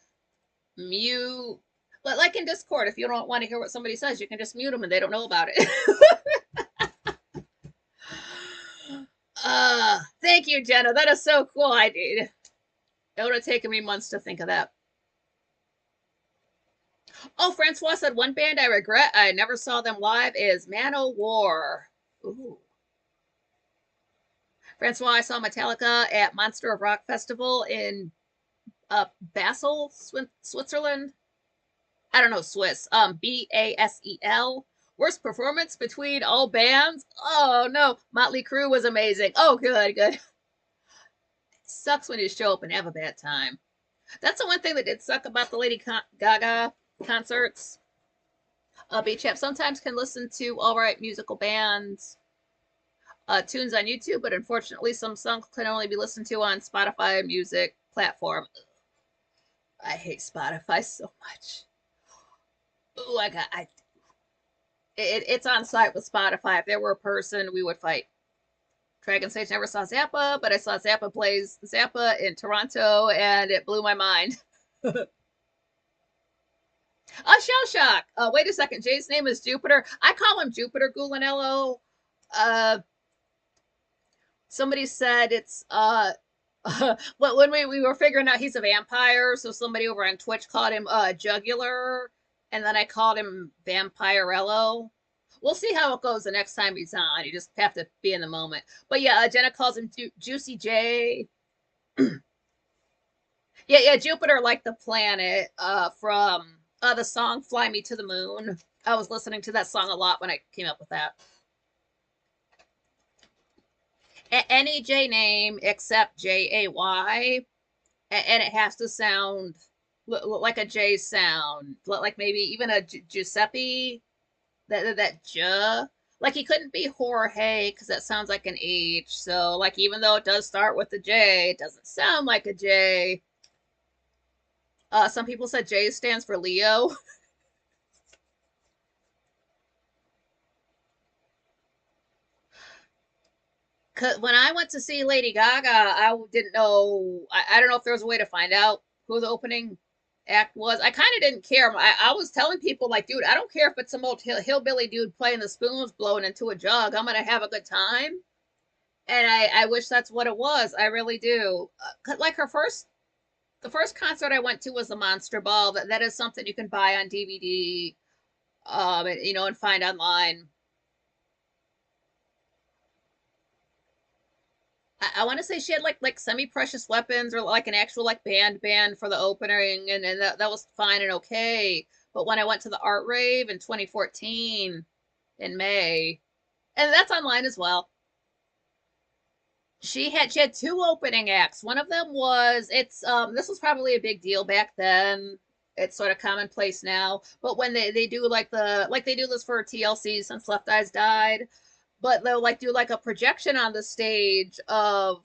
mute. Like in Discord, if you don't want to hear what somebody says, you can just mute them and they don't know about it. Thank you, Jenna. That is so cool. It would have taken me months to think of that. Oh, Francois said one band I regret I never saw them live is Man O' War. Ooh. Francois, I saw Metallica at Monster of Rock Festival in Basel, Switzerland. I don't know, Swiss. Basel. Worst performance between all bands. Oh no, Motley Crue was amazing. Oh, good, good. It sucks when you show up and have a bad time. That's the one thing that did suck about the Lady Gaga concerts. Beach Chap sometimes can listen to all right musical bands tunes on YouTube, but unfortunately, some songs can only be listened to on Spotify music platform. I hate Spotify so much. Ooh, it's on site with Spotify. If there were a person, we would fight. Dragon Sage never saw Zappa, but I saw Zappa plays Zappa in Toronto, and it blew my mind. Shell Shock. Wait a second. Jay's name is Jupiter. I call him Jupiter Gulanello. Uh, Somebody said it's when we were figuring out he's a vampire, so somebody over on Twitch called him Jugular, and then I called him Vampirello. We'll see how it goes the next time he's on. You just have to be in the moment. But yeah, Jenna calls him Juicy J. Yeah, Jupiter like the planet from the song Fly Me to the Moon. I was listening to that song a lot when I came up with that. Any J name except Jay, and it has to sound like a J sound, like maybe even a Giuseppe. That J, like he couldn't be Jorge because that sounds like an H. So like even though it does start with a J, it doesn't sound like a J. Some people said J stands for Leo. When I went to see Lady Gaga, I didn't know. I don't know if there was a way to find out who the opening act was. I kind of didn't care. I was telling people like, dude, I don't care if it's some old hillbilly dude playing the spoons blowing into a jug. I'm gonna have a good time, and I wish that's what it was. I really do. Like the first concert I went to was the Monster Ball. That is something you can buy on DVD, and find online. I want to say she had like semi-precious weapons or like an actual like band for the opening, and that was fine and okay. But when I went to the art rave in 2014 in May, and that's online as well, she had two opening acts. One of them was this was probably a big deal back then. It's sort of commonplace now, but when they do like they do this for TLC since Left Eyes died, but they'll like do like a projection on the stage of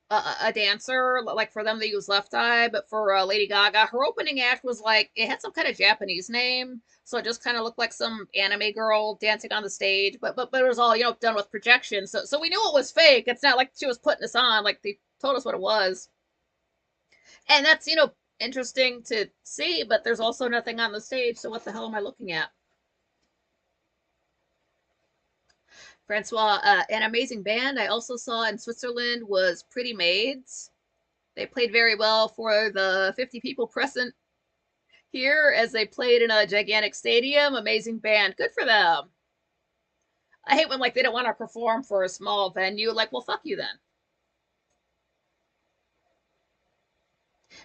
a dancer. Like for them, they use Left Eye, but for Lady Gaga, her opening act was like it had some kind of Japanese name, so it just kind of looked like some anime girl dancing on the stage. But it was all done with projection, so we knew it was fake. It's not like she was putting this on. Like they told us what it was, and that's interesting to see. But there's also nothing on the stage, so what the hell am I looking at? Francois, an amazing band I also saw in Switzerland was Pretty Maids. They played very well for the 50 people present here as they played in a gigantic stadium. Amazing band. Good for them. I hate when like they don't want to perform for a small venue. Like, well, fuck you then.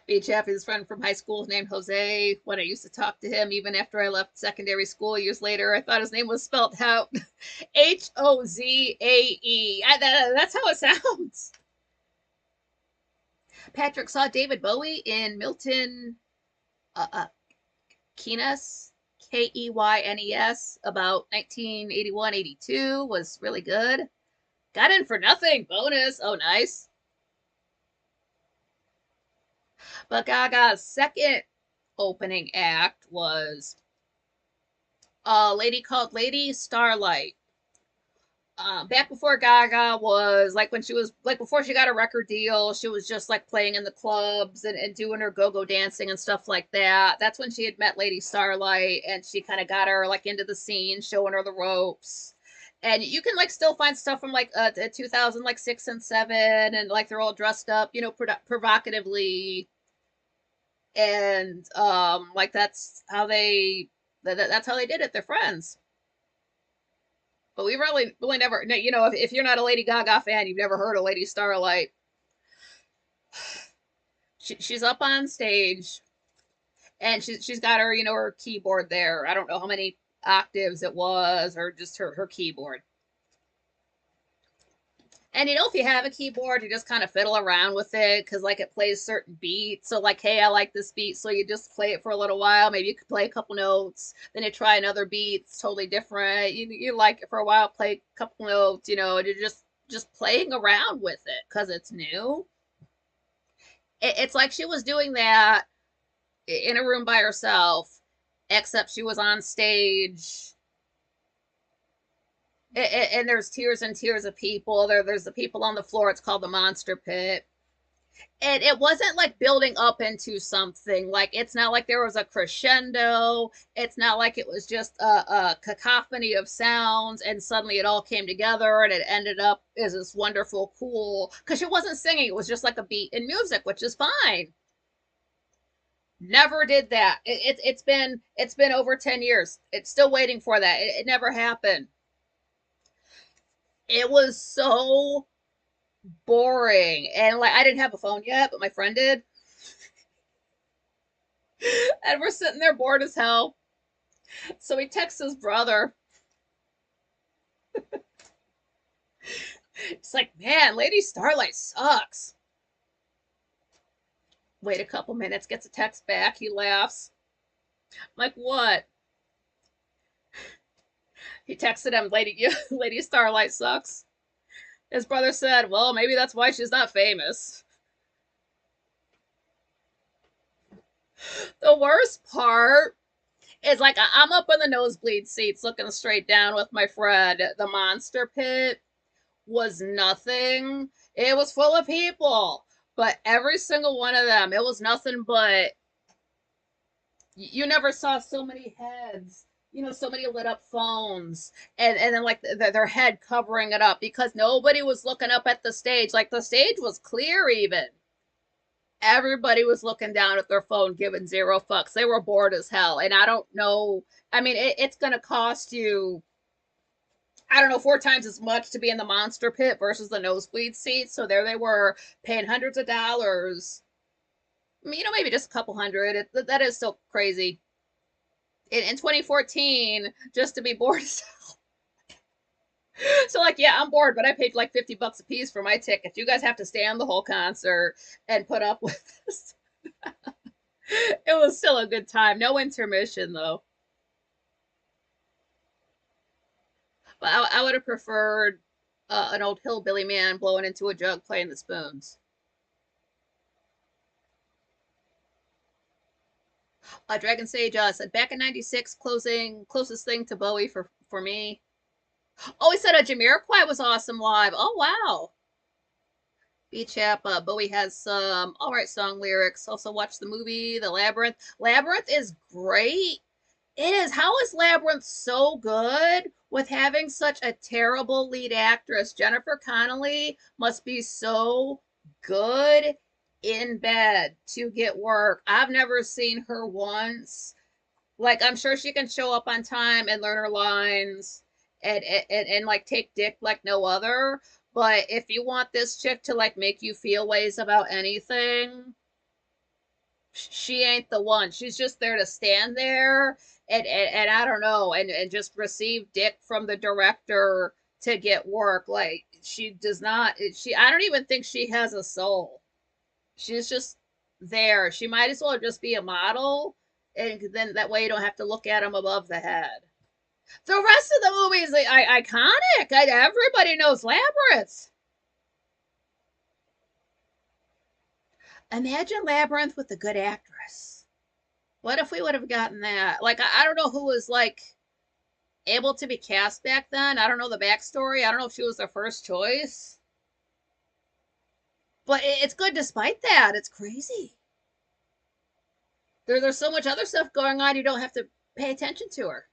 Beach Happy's friend from high school is named Jose. When I used to talk to him, even after I left secondary school years later, I thought his name was spelled out Hozae. That's how it sounds. Patrick saw David Bowie in Milton Keynes, Keynes, about 1981-82. Was really good. Got in for nothing. Bonus. Oh, nice. But Gaga's second opening act was a lady called Lady Starlight. Back before Gaga was like when she was like before she got a record deal, she was just like playing in the clubs and doing her go-go dancing and stuff like that. That's when she had met Lady Starlight, and she kind of got her like into the scene, showing her the ropes. And you can like still find stuff from like 2006 and 7, and like they're all dressed up, you know, provocatively, and like that's how they did it. They're friends. But we really never, you know, if you're not a Lady Gaga fan, you've never heard of Lady Starlight. She's up on stage, and she's got her, you know, her keyboard there. I don't know how many octaves it was, or just her keyboard. And you know, if you have a keyboard, you just kind of fiddle around with it because like it plays certain beats. So like, hey, I like this beat, so you just play it for a little while. Maybe you could play a couple notes, then you try another beat, it's totally different. You like it for a while, play a couple notes, you know, and you're just playing around with it because it's new. It's like she was doing that in a room by herself, except she was on stage, and there's tiers and tiers of people. There's the people on the floor. It's called the monster pit. And it wasn't like building up into something. Like it's not like there was a crescendo. It's not like it was just a cacophony of sounds and suddenly it all came together and it ended up as this wonderful, cool. Because she wasn't singing. It was just like a beat and music, which is fine. Never did that. It's been over 10 years. It's still waiting for that. It never happened. It was so boring. And like I didn't have a phone yet, but my friend did. And we're sitting there bored as hell. So he texts his brother. It's like, man, Lady Starlight sucks. Wait a couple minutes, gets a text back. He laughs. I'm like, what? He texted him, Lady Starlight sucks. His brother said, well, maybe that's why she's not famous. The worst part is like I'm up in the nosebleed seats looking straight down with my friend. The monster pit was nothing. It was full of people, but every single one of them, it was nothing but you never saw so many heads, you know, so many lit up phones, and then like their head covering it up because nobody was looking up at the stage. Like the stage was clear, even everybody was looking down at their phone, giving zero fucks. They were bored as hell, and I don't know. I mean, it's gonna cost you, I don't know, 4 times as much to be in the monster pit versus the nosebleed seats. So there they were paying hundreds of dollars. I mean, you know, maybe just a couple hundred. That is still crazy. In 2014, just to be bored as hell. So like, yeah, I'm bored, but I paid like $50 a piece for my ticket. You guys have to stay on the whole concert and put up with this. It was still a good time. No intermission though. But I would have preferred an old hillbilly man blowing into a jug playing the spoons. Dragon Sage said back in '96, closest thing to Bowie for me. Oh, he said Jamiroquai was awesome live. Oh wow. B-Chap, Bowie has some all right song lyrics. Also watch the movie The Labyrinth. Labyrinth is great. It is. How is Labyrinth so good with having such a terrible lead actress? Jennifer Connelly must be so good in bed to get work. I've never seen her once. Like, I'm sure she can show up on time and learn her lines and like take dick like no other. But if you want this chick to like make you feel ways about anything, she ain't the one. She's just there to stand there and I don't know, and just receive dick from the director to get work. Like she does not I don't even think she has a soul. She's just there. She might as well just be a model, and then that way you don't have to look at them above the head. The rest of the movie is like, iconic. Everybody knows Labyrinth. Imagine Labyrinth with a good actress. What if we would have gotten that? Like, I don't know who was like able to be cast back then. I don't know the backstory. I don't know if she was their first choice. But it's good despite that. It's crazy. There's so much other stuff going on, you don't have to pay attention to her.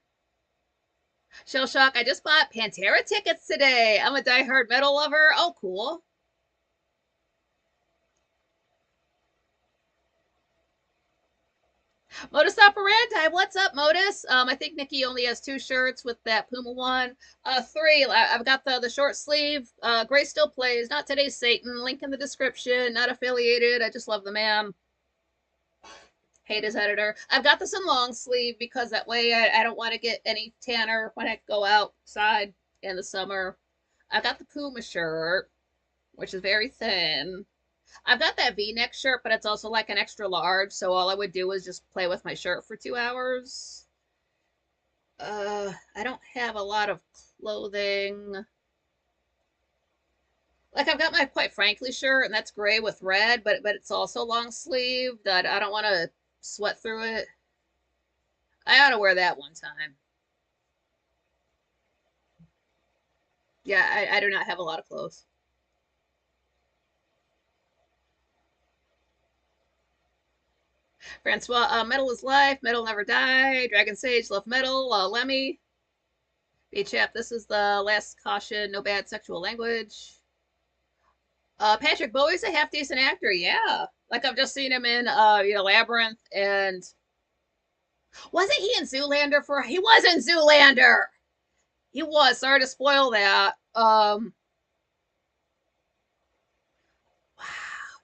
Shell Shock, I just bought Pantera tickets today. I'm a diehard metal lover. Oh, cool. Modus Operandi, what's up, Modus? I think Nikki only has two shirts with that Puma one. Three, I've got the short sleeve. Gray still plays. Not today's Satan. Link in the description. Not affiliated. I just love the man. Hate his editor. I've got this in long sleeve because that way I don't want to get any tanner when I go outside in the summer. I've got the Puma shirt, which is very thin. I've got that V-neck shirt, but it's also like an extra large, so all I would do is just play with my shirt for 2 hours. I don't have a lot of clothing. Like I've got my Quite Frankly shirt, and that's gray with red, but it's also long sleeved. I don't want to sweat through it. I ought to wear that one time. Yeah, I do not have a lot of clothes. Francois, metal is life, metal never die. Dragon Sage, love metal. Lemmy, hey chap, this is the last caution, no bad sexual language. Patrick Bowie's a half decent actor, yeah. Like I've just seen him in Labyrinth, and wasn't he in Zoolander for he was in Zoolander. He was, sorry to spoil that.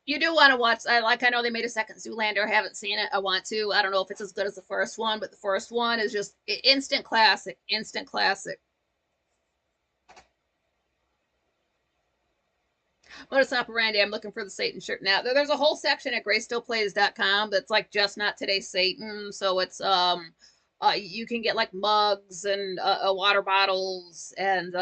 You do want to watch. I know they made a second Zoolander. I haven't seen it. I want to. I don't know if it's as good as the first one, but the first one is just instant classic. Instant classic. Modus Operandi. I'm looking for the Satan shirt now. There's a whole section at GrayStillPlays.com that's like just not today's Satan. So it's you can get like mugs and water bottles and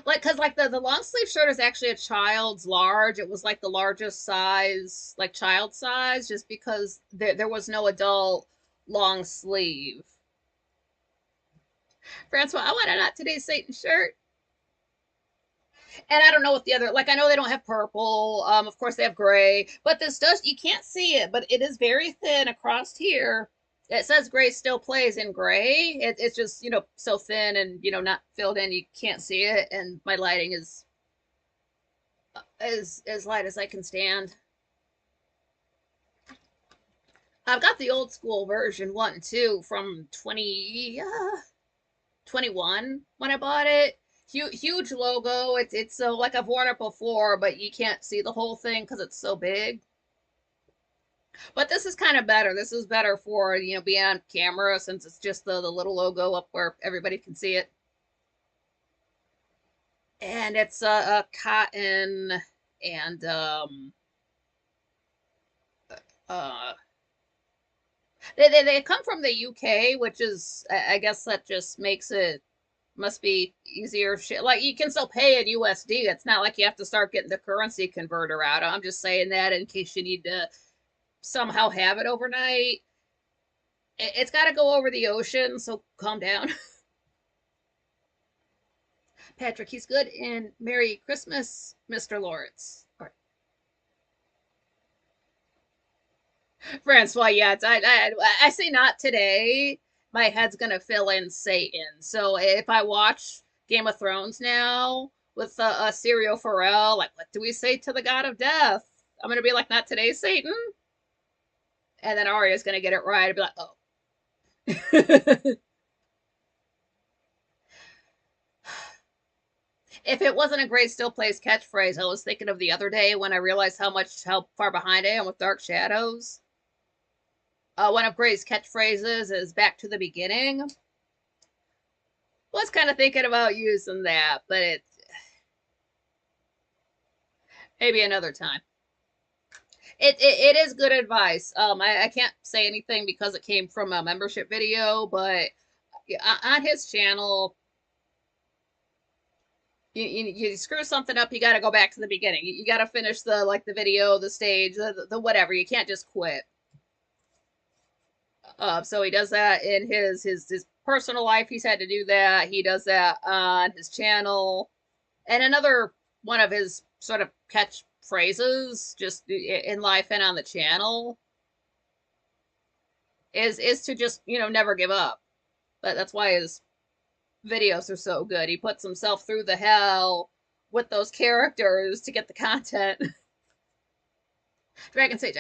like because like the long sleeve shirt is actually a child's large. It was like the largest size, like child size, just because there was no adult long sleeve. Francois, I want a not today's Satan shirt. And I don't know what the other like I know they don't have purple. Of course they have gray, but this does you can't see it, but it is very thin across here. It says gray still plays in gray. It's just, so thin and, not filled in. You can't see it. And my lighting is as light as I can stand. I've got the old school version 1 and 2 from 2021 when I bought it. Huge logo. It's so like I've worn it before, but you can't see the whole thing because it's so big. But this is kind of better. This is better for, being on camera since it's just the little logo up where everybody can see it. And it's a cotton and uh they come from the UK, which is I guess that just makes it must be easier shit. Like you can still pay in USD. It's not like you have to start getting the currency converter out. I'm just saying that in case you need to somehow have it overnight. It's got to go over the ocean, so calm down. Patrick, he's good in Merry Christmas, Mr. Lawrence. Francois, yeah, I say not today. My head's gonna fill in Satan. So if I watch Game of Thrones now with Serial Pharrell, like, what do we say to the God of Death? I'm gonna be like, not today, Satan. And then Arya's gonna get it right. I'd be like, oh. If it wasn't a Gray Still Plays catchphrase, I was thinking of the other day when I realized how far behind I am with Dark Shadows. One of Gray's catchphrases is back to the beginning. Was kind of thinking about using that, but it's maybe another time. It is good advice. I can't say anything because it came from a membership video, but on his channel, you screw something up, you got to go back to the beginning. You got to finish the video, the stage, the whatever. You can't just quit. So he does that in his personal life. He's had to do that. He does that on his channel, and another one of his sort of catchphrases, just in life and on the channel, is to just never give up. But that's why his videos are so good. He puts himself through the hell with those characters to get the content. Dragon Sage,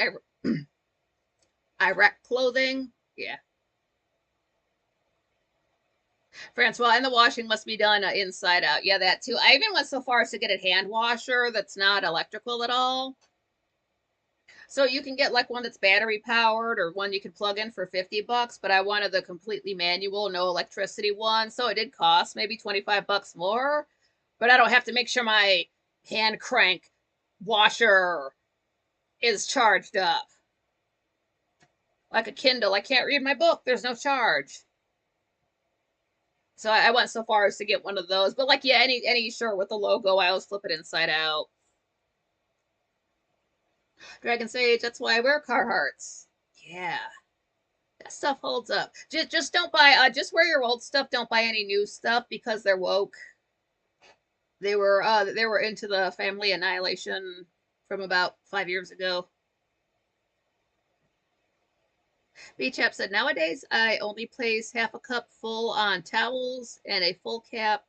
I wreck clothing. Yeah. Francois, and the washing must be done inside out. Yeah, that too. I even went so far as to get a hand washer that's not electrical at all. So you can get like one that's battery powered or one you can plug in for $50, but I wanted the completely manual, no electricity one. So it did cost maybe $25 more, but I don't have to make sure my hand crank washer is charged up. Like a Kindle, I can't read my book. There's no charge. So I went so far as to get one of those. But like, yeah, any shirt with the logo, I always flip it inside out. Dragon Sage, that's why I wear Carhartts. Yeah. That stuff holds up. Just don't buy just wear your old stuff. Don't buy any new stuff because they're woke. They were into the family annihilation from about 5 years ago. B-Chap said, nowadays I only place half a cup full on towels and a full cap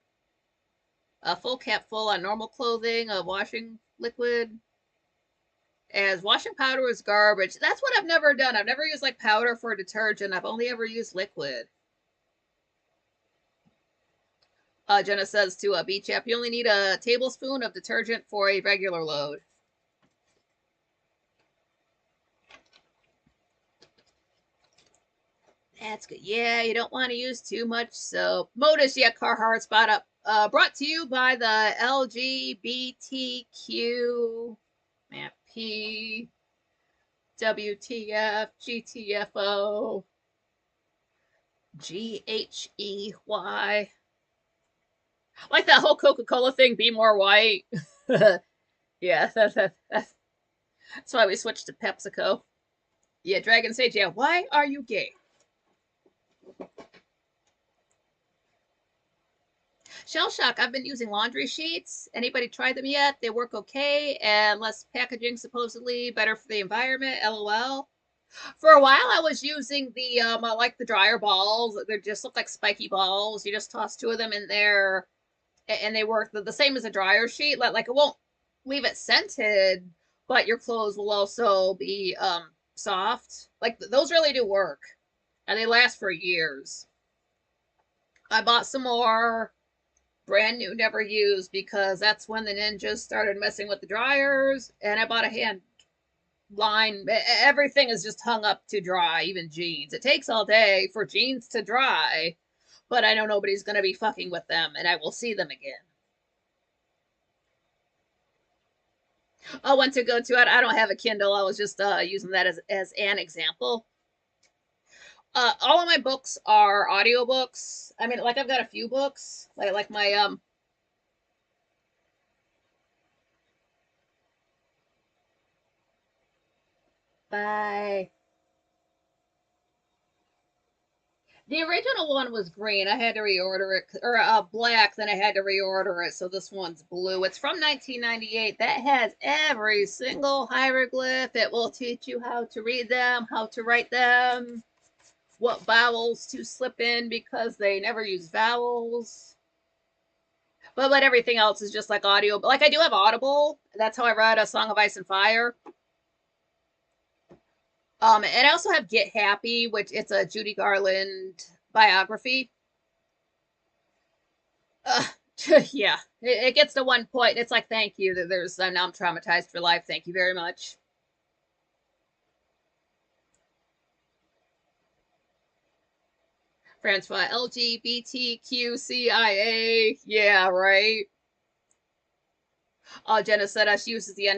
full on normal clothing, a washing liquid. As washing powder is garbage. That's what I've never done. I've never used like powder for detergent. I've only ever used liquid. Jenna says to B-Chap, you only need a tablespoon of detergent for a regular load. That's good. Yeah, you don't want to use too much soap. Modus, yeah, Carhartt spot up. Brought to you by the LGBTQ, man, P, WTF, GTFO, GHEY. Like that whole Coca-Cola thing, be more white. Yeah, that's why we switched to PepsiCo. Yeah, Dragon Sage, yeah, why are you gay? Shell Shock, I've been using laundry sheets. Anybody tried them yet? They work okay and less packaging, supposedly better for the environment. LOL. For a while, I was using the like the dryer balls. They just look like spiky balls. You just toss two of them in there, and they work the same as a dryer sheet. Like it won't leave it scented, but your clothes will also be soft. Like those really do work, and they last for years. I bought some more brand new, never used, because that's when the ninjas started messing with the dryers, and I bought a hand line. Everything is just hung up to dry, even jeans. It takes all day for jeans to dry, but I know nobody's going to be fucking with them, and I will see them again. Oh, when to go to it, I don't have a Kindle. I was just using that as an example. All of my books are audiobooks. I mean, like I've got a few books, like my bye. The original one was green. I had to reorder it, or black. Then I had to reorder it, so this one's blue. It's from 1998. That has every single hieroglyph. It will teach you how to read them, how to write them, what vowels to slip in because they never use vowels. But everything else is just like audio. Like I do have Audible. That's how I read A Song of Ice and Fire. And I also have Get Happy, which it's a Judy Garland biography. Uh, yeah, it gets to one point. It's like, thank you. There's now I'm traumatized for life. Thank you very much. Francois, LGBTQCIA. Yeah, right. Jenna said she uses the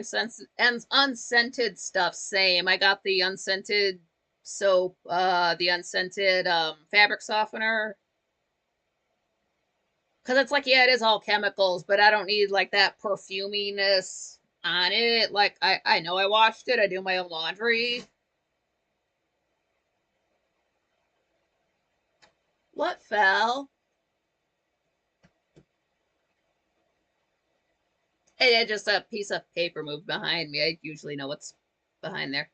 unscented stuff. Same. I got the unscented soap, the unscented fabric softener. Because it's like, yeah, it is all chemicals, but I don't need like that perfuminess on it. Like I know I washed it. I do my own laundry. What fell? And just a piece of paper moved behind me. I usually know what's behind there.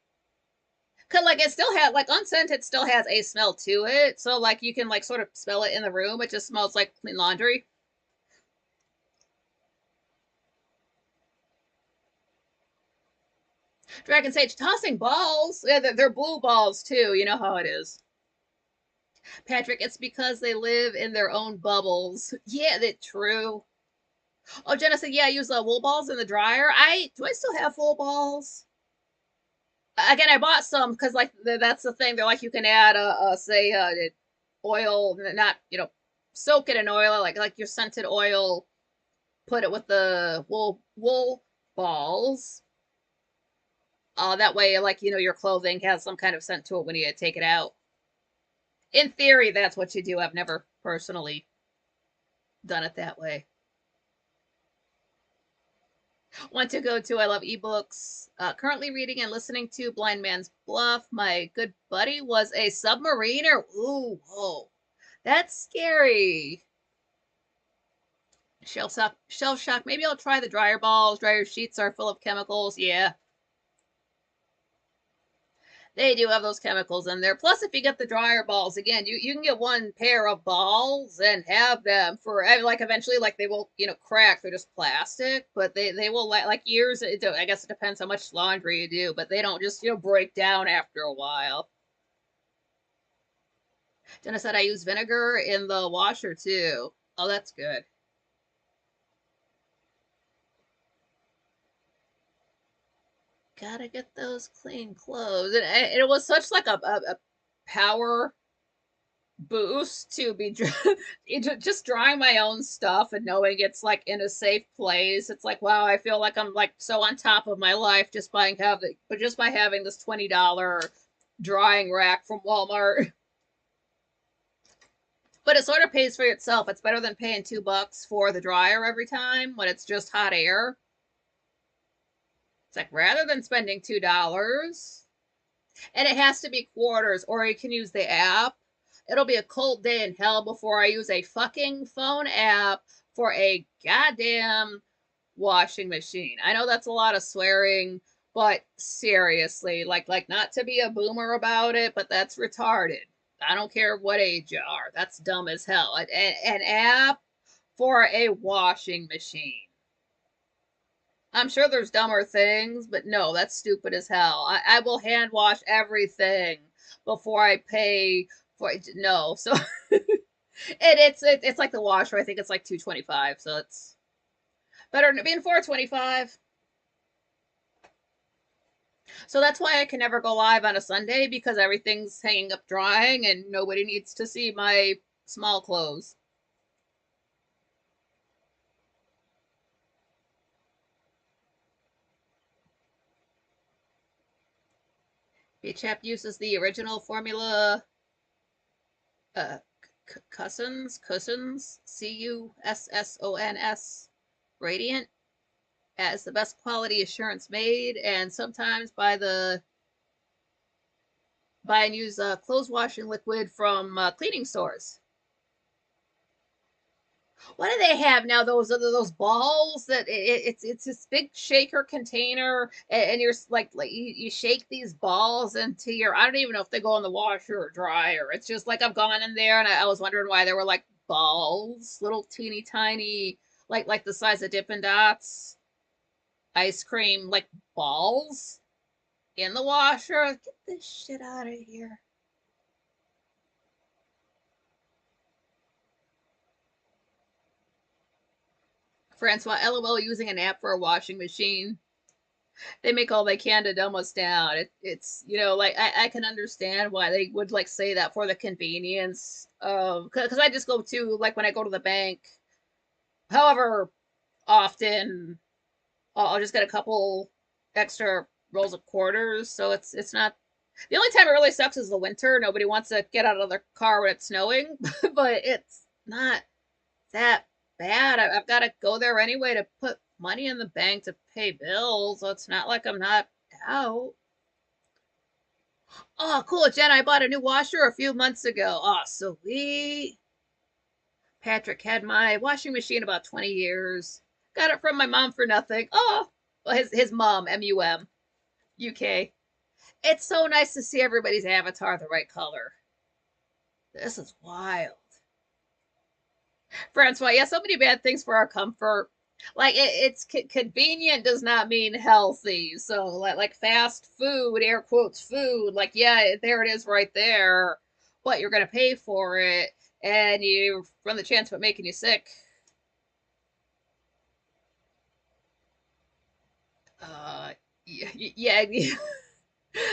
Cause like it still had like unscented still has a smell to it, so like you can like sort of smell it in the room. It just smells like clean laundry. Dragon Sage tossing balls. Yeah, they're blue balls too. You know how it is. Patrick, it's because they live in their own bubbles. Yeah, that's true. Oh, Jenna said, yeah, I use wool balls in the dryer. I still have wool balls? Again, I bought some because like that's the thing. They're like you can add say oil, not soak it in oil like your scented oil. Put it with the wool balls. That way, like your clothing has some kind of scent to it when you take it out. In theory, that's what you do. I've never personally done it that way. Want to go to I love ebooks. Currently reading and listening to Blind Man's Bluff. My good buddy was a submariner. Ooh, whoa. That's scary. Shell shock. Shell shock. Maybe I'll try the dryer balls. Dryer sheets are full of chemicals. Yeah. They do have those chemicals in there. Plus, if you get the dryer balls, again, you can get one pair of balls and have them for like eventually, like they will crack. They're just plastic, but they will like years. I guess it depends how much laundry you do, but they don't just break down after a while. Jenna said I use vinegar in the washer too. Oh, that's good. Gotta get those clean clothes, and it was such like a power boost to be just drawing my own stuff and knowing it's like in a safe place. It's like, wow, I feel like I'm like so on top of my life just by having this $20 drying rack from Walmart. But it sort of pays for itself. It's better than paying $2 for the dryer every time when it's just hot air. It's like rather than spending $2, and it has to be quarters, or you can use the app. It'll be a cold day in hell before I use a fucking phone app for a goddamn washing machine. I know that's a lot of swearing, but seriously, like not to be a boomer about it, but that's retarded. I don't care what age you are. That's dumb as hell. An app for a washing machine. I'm sure there's dumber things, but no, that's stupid as hell. I will hand wash everything before I pay for it. No, so it's like the washer. I think it's like 225, so it's better than being 425. So that's why I can never go live on a Sunday because everything's hanging up drying and nobody needs to see my small clothes. Chap uses the original formula uh Cussons, Cussons Radiant as the best quality assurance made, and sometimes buy and use clothes washing liquid from cleaning stores. What do they have now? Those balls that it's this big shaker container, and you're like you shake these balls into your. I don't even know if they go in the washer or dryer. It's just like I've gone in there and I was wondering why there were like balls, little teeny tiny, like the size of Dippin' Dots ice cream, like balls in the washer. Get this shit out of here. Francois, LOL, using an app for a washing machine. They make all they can to dumb us down. It's like I can understand why they would like say that for the convenience of because I just go to like when I go to the bank, however often I'll just get a couple extra rolls of quarters, so it's not. The only time it really sucks is the winter. Nobody wants to get out of their car when it's snowing, but it's not that bad. I've got to go there anyway to put money in the bank to pay bills, so it's not like I'm not out. Oh, cool, Jen. I bought a new washer a few months ago. Oh, sweet. Patrick had my washing machine about 20 years. Got it from my mom for nothing. Oh, well, his mom, MUM, UK. It's so nice to see everybody's avatar the right color. This is wild. Francois, yeah, so many bad things for our comfort. Like it's convenient does not mean healthy. So like fast food, air quotes food, like yeah, there it is right there, but you're gonna pay for it, and you run the chance of it making you sick. Yeah, yeah.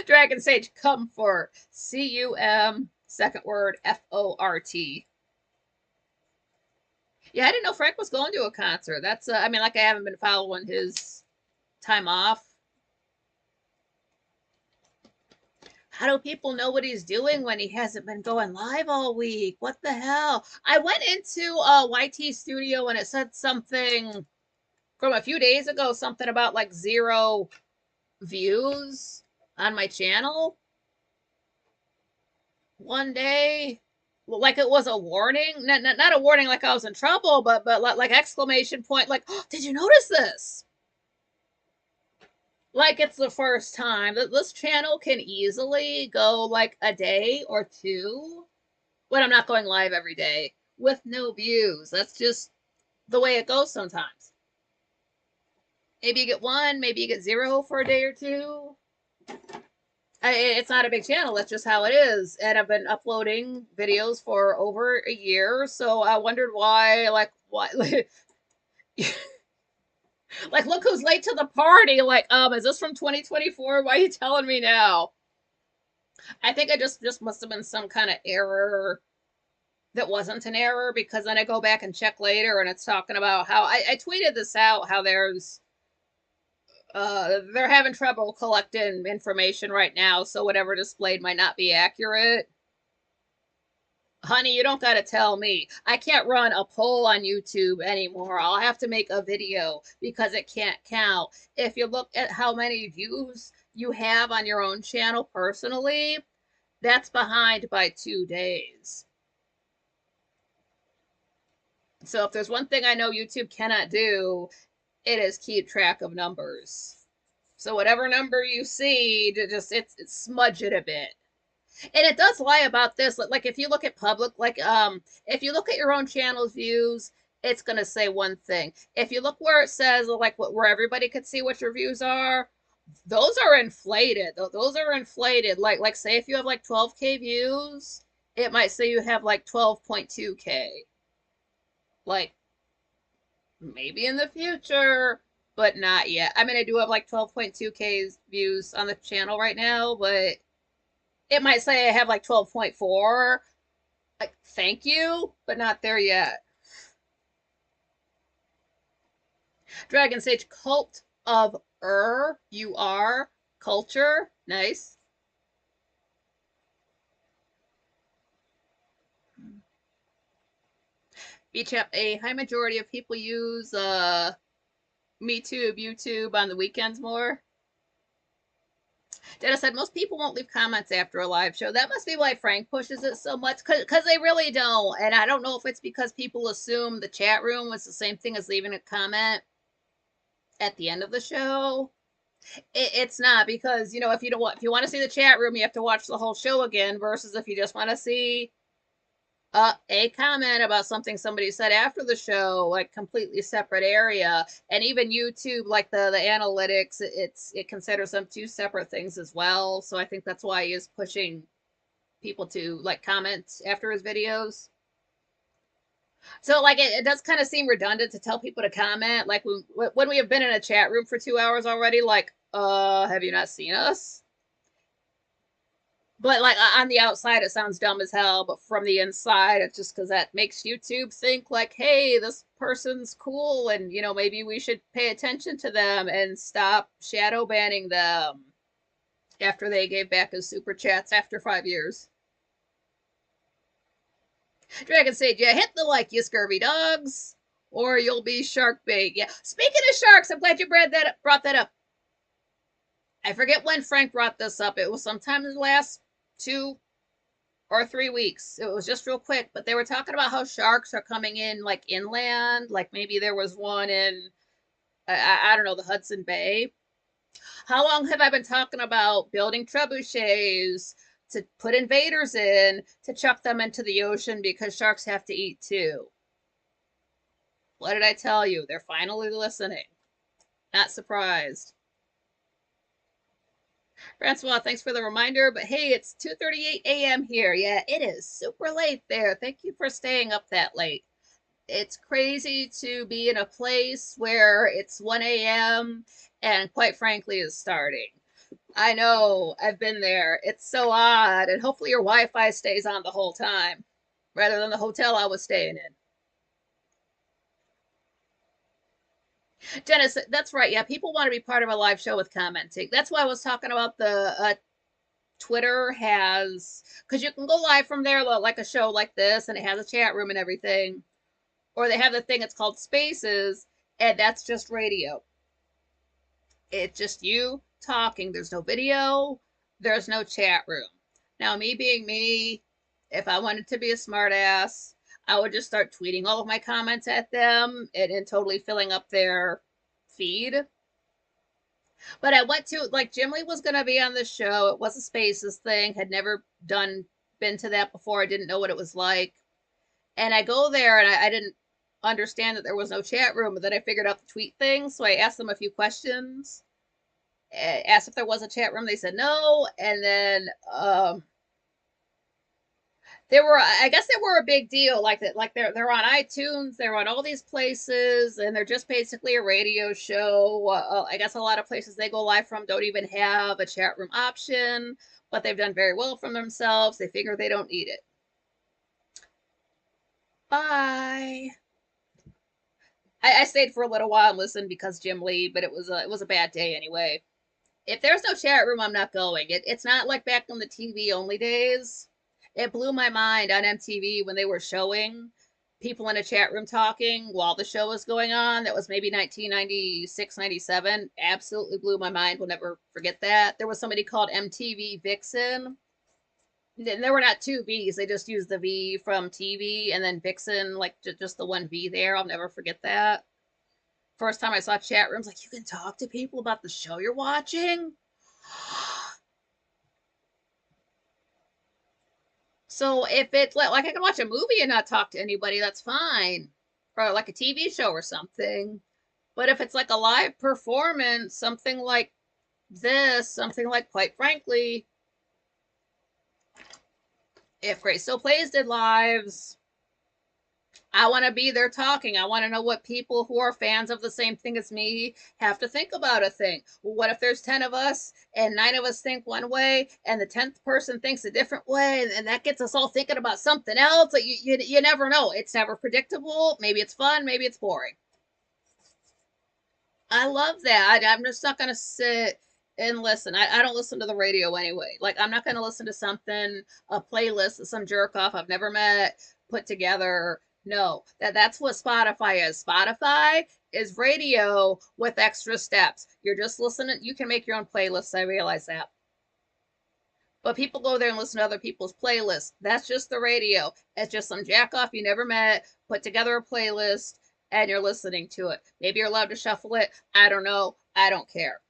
Dragon Sage Comfort, CUM, second word FORT. Yeah, I didn't know Frank was going to a concert. That's I mean, like I haven't been following his time off. How do people know what he's doing when he hasn't been going live all week? What the hell? I went into YT Studio and it said something from a few days ago, something about like 0 views on my channel one day. Like it was a warning, not a warning like I was in trouble, but like exclamation point, like, oh, did you notice this? Like it's the first time that this channel can easily go like a day or two when I'm not going live every day with no views. That's just the way it goes sometimes. Maybe you get one, maybe you get 0 for a day or two. It's not a big channel. That's just how it is. And I've been uploading videos for over a year. So I wondered why, like, why, like, look who's late to the party. Like, is this from 2024? Why are you telling me now? I think I just must have been some kind of error that wasn't an error, because then I go back and check later and it's talking about how I tweeted this out, how they're having trouble collecting information right now, so whatever displayed might not be accurate. Honey, you don't gotta tell me. I can't run a poll on YouTube anymore. I'll have to make a video because it can't count. If you look at how many views you have on your own channel personally, that's behind by 2 days. So if there's one thing I know YouTube cannot do, it is keep track of numbers. So whatever number you see, just it's smudge it a bit. And it does lie about this. Like if you look at public, like if you look at your own channel's views, it's gonna say one thing. If you look where it says like where everybody could see what your views are, those are inflated. Those are inflated. Like say if you have like 12K views, it might say you have like 12.2K. Like maybe in the future, but not yet. I mean, I do have like 12.2K views on the channel right now, but it might say I have like 12.4. Like, thank you, but not there yet. Dragon Sage Cult of you are culture. Nice. Beach app, a high majority of people use MeTube, YouTube on the weekends more. Dennis said most people won't leave comments after a live show. That must be why Frank pushes it so much, because they really don't. And I don't know if it's because people assume the chat room was the same thing as leaving a comment at the end of the show. It's not, because you know, if you want to see the chat room, you have to watch the whole show again. Versus if you just want to see a comment about something somebody said after the show, like completely separate area. And even YouTube, like the analytics, it considers them two separate things as well. So I think that's why he is pushing people to like comment after his videos. So like it does kind of seem redundant to tell people to comment like when we have been in a chat room for 2 hours already, like have you not seen us? But like on the outside it sounds dumb as hell, but from the inside it's just because that makes YouTube think like, hey, this person's cool, and you know, maybe we should pay attention to them and stop shadow banning them after they gave back his super chats after 5 years. Dragon Sage, yeah, hit the like, you scurvy dogs, or you'll be shark bait. Yeah, speaking of sharks, I'm glad you brought that up. I forget when Frank brought this up. It was sometime in the last 2 or 3 weeks. It was just real quick, but they were talking about how sharks are coming in like inland. Like maybe there was one in, I don't know, the Hudson Bay. How long have I been talking about building trebuchets to put invaders in to chuck them into the ocean because sharks have to eat too? What did I tell you? They're finally listening. Not surprised. Francois, thanks for the reminder, but hey, it's 2:38 a.m. here. Yeah, it is super late there. Thank you for staying up that late. It's crazy to be in a place where it's 1 a.m. and quite frankly is starting. I know, I've been there. It's so odd, and hopefully your Wi-Fi stays on the whole time, rather than the hotel I was staying in. Dennis, that's right. Yeah, people want to be part of a live show with commenting. That's why I was talking about the Twitter has, because you can go live from there like a show like this, and it has a chat room and everything. Or they have the thing it's called Spaces, and that's just radio. It's just you talking. There's no video. There's no chat room. Now, me being me, if I wanted to be a smartass, I would just start tweeting all of my comments at them and totally filling up their feed. But I went to, like, Jim Lee was going to be on the show. It was a Spaces thing. Had never been to that before. I didn't know what it was like. And I go there and I didn't understand that there was no chat room, but then I figured out the tweet thing. So I asked them a few questions, asked if there was a chat room. They said no. And then they were, I guess they were a big deal. Like that, like they're on iTunes, they're on all these places, and they're just basically a radio show. I guess a lot of places they go live from don't even have a chat room option, but they've done very well for themselves. They figure they don't need it. Bye. I stayed for a little while and listened because Jim Lee, but it was a bad day anyway. If there's no chat room, I'm not going. It's not like back in the TV only days. It blew my mind on MTV when they were showing people in a chat room talking while the show was going on. That was maybe 1996, 97. Absolutely blew my mind. We'll never forget that. There was somebody called MTV Vixen. There were not two V's. They just used the V from TV and then Vixen, like just the one V there. I'll never forget that. First time I saw chat rooms, like, you can talk to people about the show you're watching. So if it's like I can watch a movie and not talk to anybody, that's fine. Or like a TV show or something. But if it's like a live performance, something like this, something like, quite frankly, if Grace Still Plays did lives, I want to be there talking. I want to know what people who are fans of the same thing as me have to think about a thing. Well, what if there's 10 of us and 9 of us think one way and the 10th person thinks a different way, and that gets us all thinking about something else? Like you never know. It's never predictable. Maybe it's fun, maybe it's boring. I love that. I'm just not going to sit and listen. I don't listen to the radio anyway. Like, I'm not going to listen to something, a playlist that some jerk off I've never met put together. No, that's what Spotify is. Spotify is radio with extra steps. You're just listening. You can make your own playlists. I realize that. But people go there and listen to other people's playlists. That's just the radio. It's just some jack off you never met, put together a playlist, and you're listening to it. Maybe you're allowed to shuffle it. I don't know. I don't care.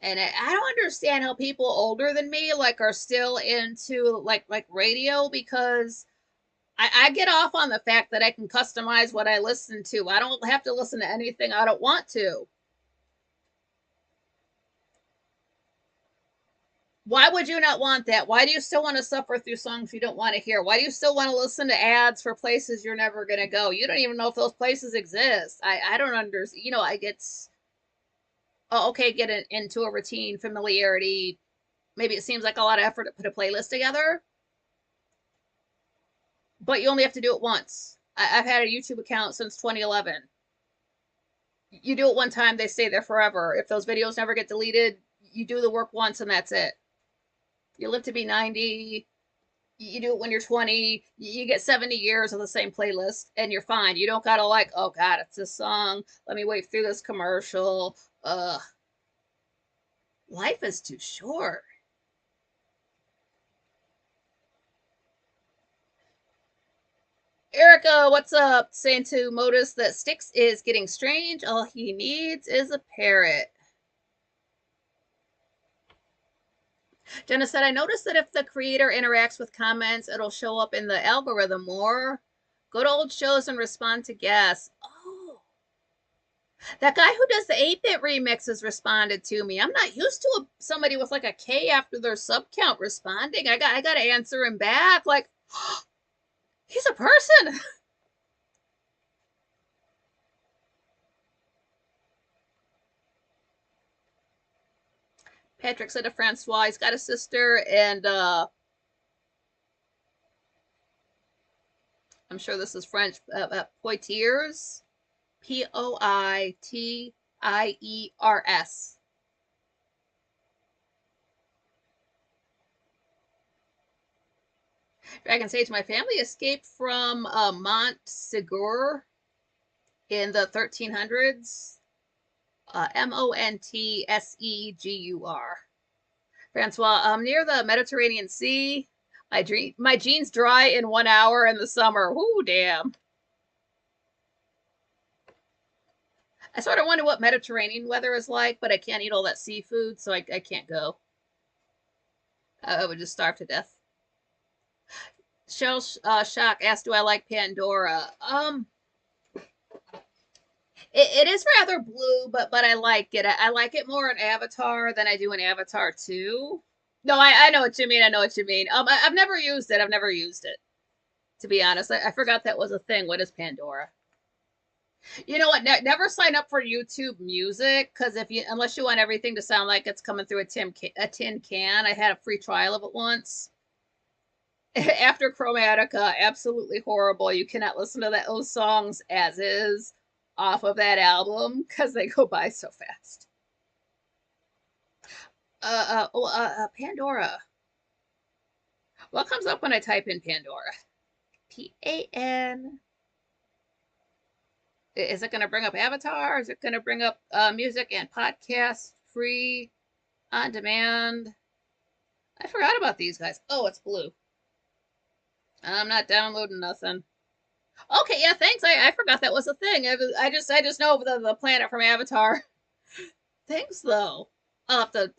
And I don't understand how people older than me like are still into like radio, because I get off on the fact that I can customize what I listen to. I don't have to listen to anything I don't want to. Why would you not want that? Why do you still want to suffer through songs you don't want to hear? Why do you still want to listen to ads for places you're never going to go? You don't even know if those places exist. I don't understand. I get, oh, okay, get into a routine, familiarity. Maybe it seems like a lot of effort to put a playlist together, but you only have to do it once. I've had a YouTube account since 2011. You do it one time, they stay there forever. If those videos never get deleted, you do the work once and that's it. You live to be 90. You do it when you're 20. You get 70 years of the same playlist and you're fine. You don't gotta, like, oh god, it's this song. Let me wait through this commercial. Life is too short. Erica, what's up? Saying to Modus that Styx is getting strange. All he needs is a parrot. Jenna said, I noticed that if the creator interacts with comments, it'll show up in the algorithm more. Go to old shows and respond to guests. Oh, that guy who does the 8-bit remixes responded to me. I'm not used to somebody with like a K after their sub count responding. I got to answer him back. Like, he's a person. Patrick said to Francois, he's got a sister, and I'm sure this is French, Poitiers, Poitiers. Dragon Sage, my family escaped from Montsegur in the 1300s. Montsegur. Francois, near the Mediterranean Sea. My jeans dry in 1 hour in the summer. Whoo, damn. I sort of wonder what Mediterranean weather is like, but I can't eat all that seafood, so I can't go. I would just starve to death. Shell Shock asked, "Do I like Pandora?" It is rather blue, but I like it. I like it more in Avatar than I do in Avatar 2. No, I know what you mean. I know what you mean. I've never used it. I've never used it. To be honest, I forgot that was a thing. What is Pandora? You know what? Never sign up for YouTube Music because if you unless you want everything to sound like it's coming through a tin can. I had a free trial of it once. After Chromatica, absolutely horrible. You cannot listen to those songs as is off of that album because they go by so fast. Pandora. What comes up when I type in Pandora? Pan. Is it going to bring up Avatar? Is it going to bring up music and podcasts, free, on demand? I forgot about these guys. Oh, it's blue. I'm not downloading nothing. Okay, yeah, thanks. I forgot that was a thing. I just know the planet from Avatar. Thanks though. I'll have to.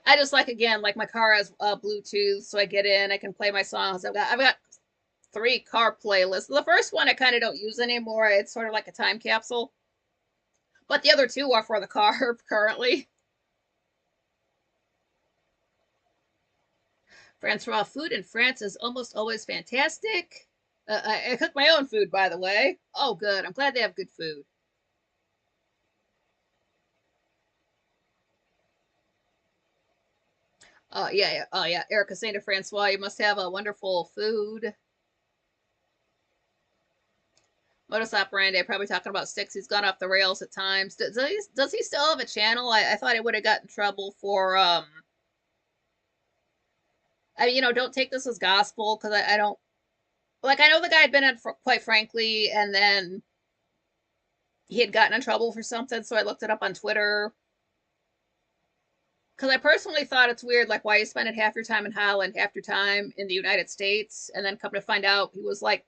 I just like again like my car has Bluetooth, so I get in. I can play my songs. I've got 3 car playlists. The first one I kind of don't use anymore. It's sort of like a time capsule. But the other 2 are for the car currently. Francois, food in France is almost always fantastic. I cook my own food, by the way. Oh, good. I'm glad they have good food. Yeah. Oh, yeah. Erica saying to Francois, you must have a wonderful food. Modus operandi, probably talking about Styx. He's gone off the rails at times. Does he still have a channel? I thought he would have gotten in trouble for I mean, don't take this as gospel because I don't like. I know the guy had been in for, quite frankly, and then he had gotten in trouble for something. So I looked it up on Twitter because I personally thought it's weird, like why you spending half your time in Holland, half your time in the United States, and then come to find out he was like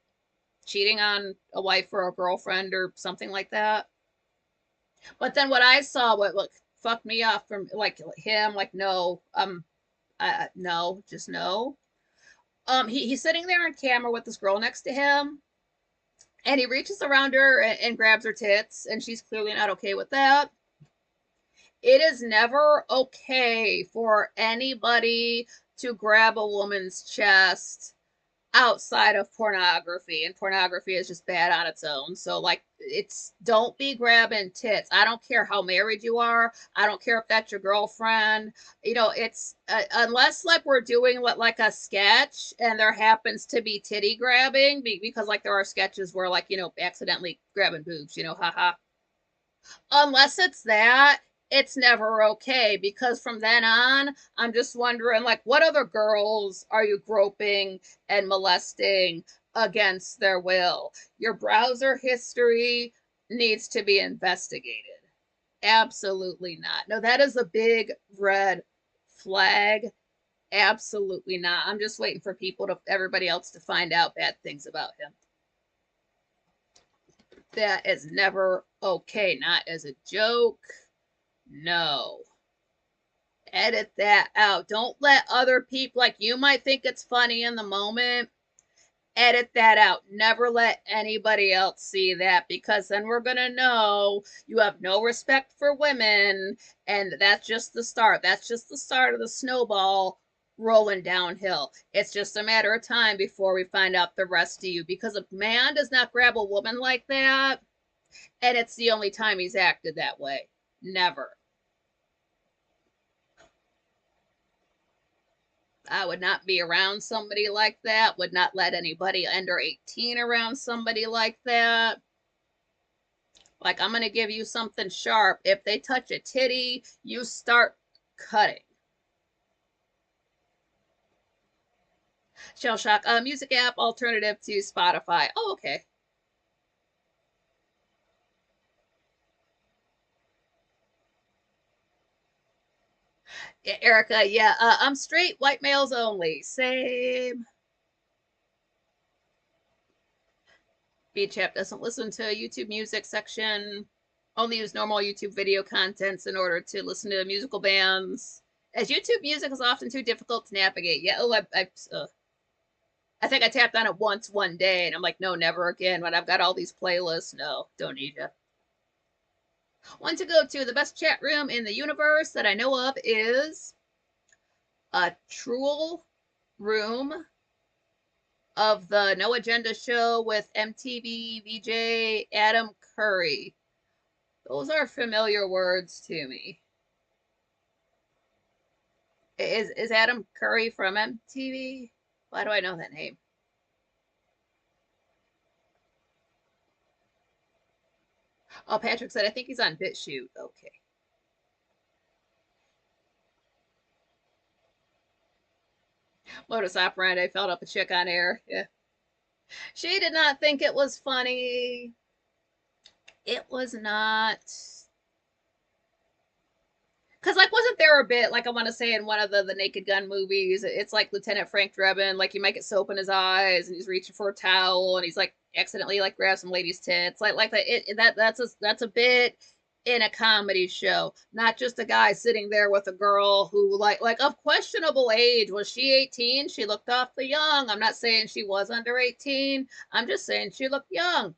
cheating on a wife or a girlfriend or something like that. But then what I saw, what fucked me off from like him, like no, no, just no. He's sitting there on camera with this girl next to him, and he reaches around her and grabs her tits, and she's clearly not okay with that. It is never okay for anybody to grab a woman's chest outside of pornography, and pornography is just bad on its own. So like it's don't be grabbing tits. I don't care how married you are. I don't care if that's your girlfriend. It's unless like we're doing like a sketch and there happens to be titty grabbing because like there are sketches where like accidentally grabbing boobs, haha. Unless it's that, it's never okay because from then on, I'm just wondering like what other girls are you groping and molesting against their will? Your browser history needs to be investigated. Absolutely not. No, that is a big red flag. Absolutely not. I'm just waiting for everybody else to find out bad things about him. That is never okay. Not as a joke. No. Edit that out. Don't let other people, like you might think it's funny in the moment, edit that out. Never let anybody else see that, because then we're going to know you have no respect for women, and that's just the start. That's just the start of the snowball rolling downhill. It's just a matter of time before we find out the rest of you, because a man does not grab a woman like that, and it's the only time he's acted that way. Never. I would not be around somebody like that, would not let anybody under 18 around somebody like that. Like, I'm going to give you something sharp. If they touch a titty, you start cutting. Shell Shock, music app alternative to Spotify. Oh, okay. Yeah, Erica, yeah, I'm straight, white males only. Same. Beach app doesn't listen to YouTube music section. Only use normal YouTube video contents in order to listen to musical bands, as YouTube music is often too difficult to navigate. Yeah, oh, I think I tapped on it once one day, and I'm like, no, never again. When I've got all these playlists, no, don't need you. One to go to. The best chat room in the universe that I know of is a Truel room of the No Agenda show with MTV VJ Adam Curry. Those are familiar words to me. Is Adam Curry from MTV? Why do I know that name? Oh, Patrick said, I think he's on BitChute. Okay. Modus operandi, felt up a chick on air. Yeah. She did not think it was funny. It was not. Because, like, wasn't there a bit, like, I want to say in one of the Naked Gun movies, it's like Lieutenant Frank Drebin, like, you might get soap in his eyes, and he's reaching for a towel, and he's, like, accidentally, like, grabs some lady's tits. Like that, that's a bit in a comedy show, not just a guy sitting there with a girl who, like of questionable age. Was she 18? She looked awfully young. I'm not saying she was under 18. I'm just saying she looked young.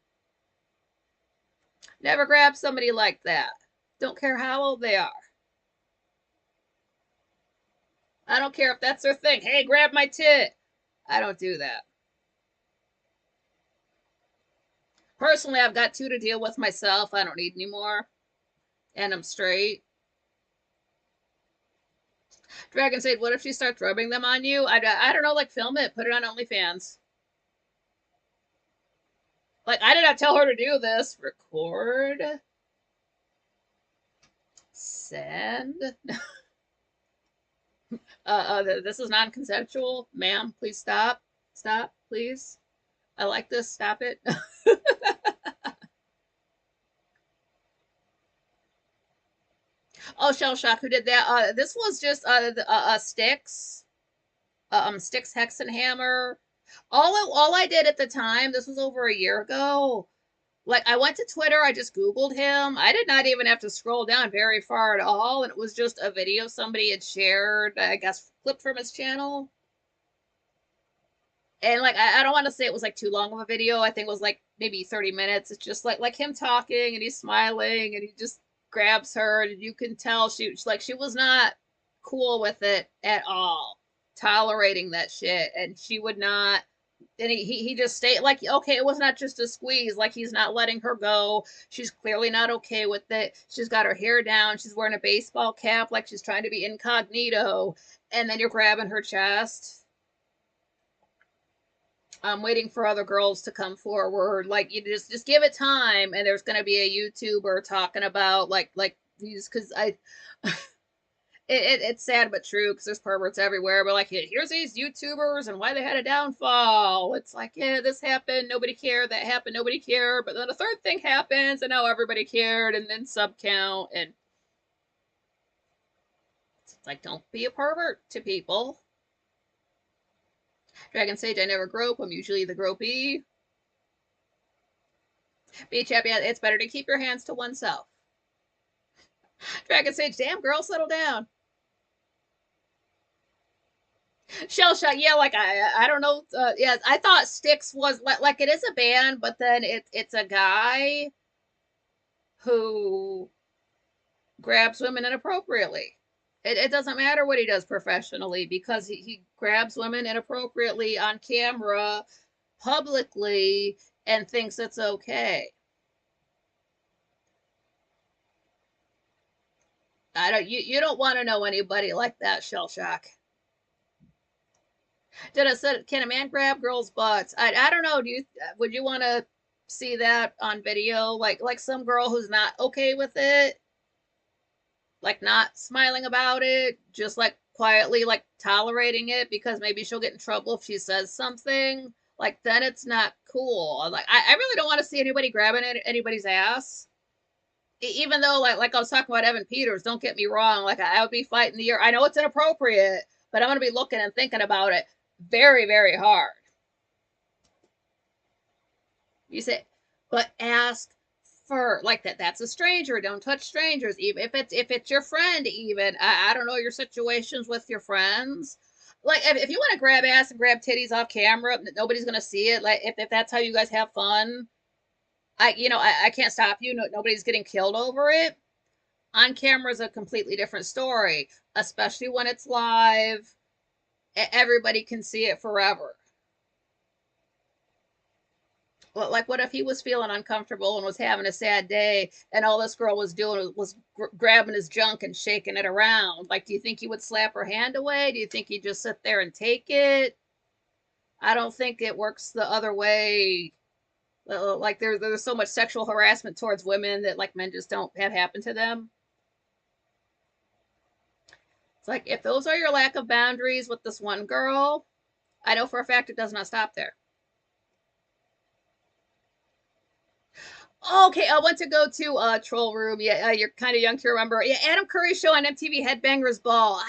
Never grab somebody like that. Don't care how old they are. I don't care if that's their thing. Hey, grab my tit. I don't do that. Personally, I've got two to deal with myself. I don't need any more. And I'm straight. Dragon said, what if she starts rubbing them on you? I don't know, like, film it. Put it on OnlyFans. Like, I did not tell her to do this. Record. Send. This is non-consensual. Ma'am, please stop. Stop, please. I like this. Stop it. Oh, Shell Shock, who did that? This was just Sticks. Sticks Hexenhammer. All I did at the time, this was over a year ago. Like, I went to Twitter, I just Googled him. I did not even have to scroll down very far at all, and it was just a video somebody had shared, I guess, clipped from his channel. And, like, I don't want to say it was, like, too long of a video. I think it was, like, maybe 30 minutes. It's just, like him talking, and he's smiling, and he just grabs her, and you can tell she was not cool with it at all, tolerating that shit, and she would not. And he just stayed, like, okay, it was not just a squeeze, like, he's not letting her go. She's clearly not okay with it. She's got her hair down, she's wearing a baseball cap, like she's trying to be incognito, and then you're grabbing her chest. I'm waiting for other girls to come forward. Like, you just give it time, and there's gonna be a YouTuber talking about like these, because it's sad but true, because there's perverts everywhere. But, like, here's these YouTubers and why they had a downfall. It's like, yeah, this happened, nobody cared. That happened, nobody cared. But then a third thing happens, and now everybody cared, and then sub count, and it's like, don't be a pervert to people. Dragon Sage, I never grope. I'm usually the gropey. Beach Happy, it's better to keep your hands to oneself. Dragon Sage, damn girl, settle down. Shell Shock, yeah, like I don't know. Yeah, I thought Styx was like it is a band, but then it's a guy who grabs women inappropriately. It doesn't matter what he does professionally because he grabs women inappropriately on camera, publicly, and thinks it's okay. I don't. You don't want to know anybody like that, Shell Shock. Did I said, can a man grab girls' butts? I don't know. Do you would you want to see that on video? Like some girl who's not okay with it, like not smiling about it, just like quietly like tolerating it because maybe she'll get in trouble if she says something. Like then it's not cool. Like I really don't want to see anybody grabbing anybody's ass. Even though like I was talking about Evan Peters, don't get me wrong. Like I would be fighting the air. I know it's inappropriate, but I'm gonna be looking and thinking about it very, very hard. You say, but ask for like that. That's a stranger. Don't touch strangers. Even if it's your friend. Even I don't know your situations with your friends. Like if you want to grab ass and grab titties off camera, nobody's gonna see it. Like if that's how you guys have fun, I can't stop you. No, nobody's getting killed over it. On camera is a completely different story, especially when it's live. Everybody can see it forever. Like what if he was feeling uncomfortable and was having a sad day and all this girl was doing was grabbing his junk and shaking it around? Like do you think he would slap her hand away? Do you think he'd just sit there and take it? I don't think it works the other way. Like there's so much sexual harassment towards women that like men just don't have happen to them. It's like if those are your lack of boundaries with this one girl, I know for a fact it does not stop there. Okay, I want to go to Troll Room. Yeah, you're kind of young to remember. Yeah, Adam Curry's show on MTV, Headbangers Ball.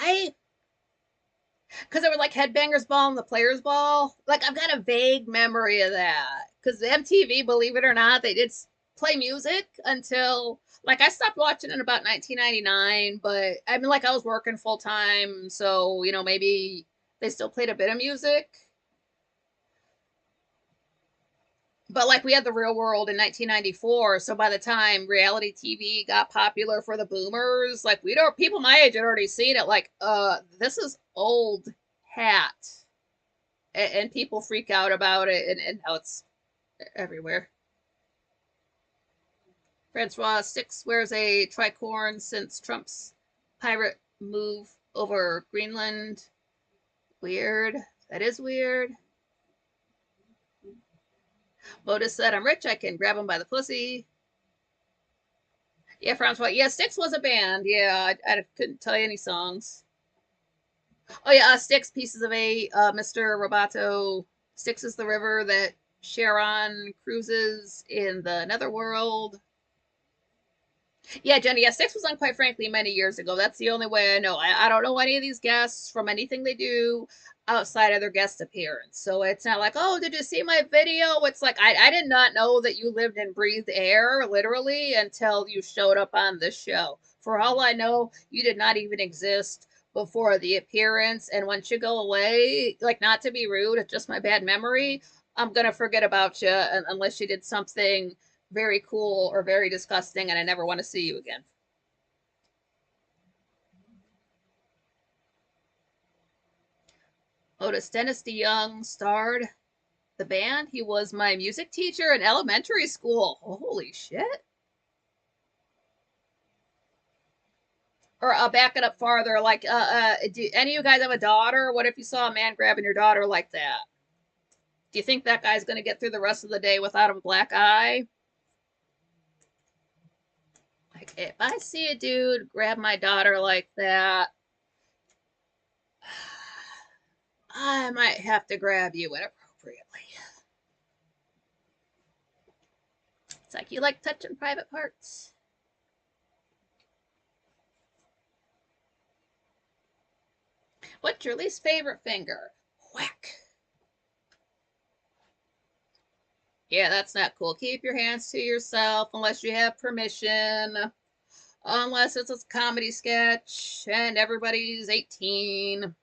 Because there was like Headbangers Ball and the Players Ball. Like I've got a vague memory of that. Because MTV, believe it or not, they did play music until like I stopped watching in about 1999. But I mean, like I was working full time, so maybe they still played a bit of music. But like we had the real world in 1994, so by the time reality TV got popular for the boomers, like we don't people my age had already seen it. Like this is old hat, and people freak out about it, and how it's everywhere. Francois Six wears a tricorn since Trump's pirate move over Greenland. Weird. That is weird. Modus said, I'm rich, I can grab him by the pussy. Yeah, Francois. Yeah, Styx was a band. Yeah, I couldn't tell you any songs. Oh yeah, Styx, Pieces of Eight, Mr. Roboto. Styx is the river that Charon cruises in the Netherworld. Yeah, Jenny. Yeah, Styx was on quite frankly many years ago. That's the only way I know. I don't know any of these guests from anything they do outside of their guest appearance. So it's not like, oh, did you see my video? It's like I did not know that you lived and breathed air literally until you showed up on this show. For all I know, you did not even exist before the appearance. And once you go away, like not to be rude, it's just my bad memory. I'm gonna forget about you unless you did something very cool or very disgusting, and I never want to see you again. Otis Dennis DeYoung starred the band. He was my music teacher in elementary school. Holy shit. Or back it up farther. Like, do any of you guys have a daughter? What if you saw a man grabbing your daughter like that? Do you think that guy's going to get through the rest of the day without a black eye? Like, if I see a dude grab my daughter like that, I might have to grab you inappropriately. It's like, you like touching private parts? What's your least favorite finger? Whack. Yeah, that's not cool. Keep your hands to yourself unless you have permission. Unless it's a comedy sketch and everybody's 18.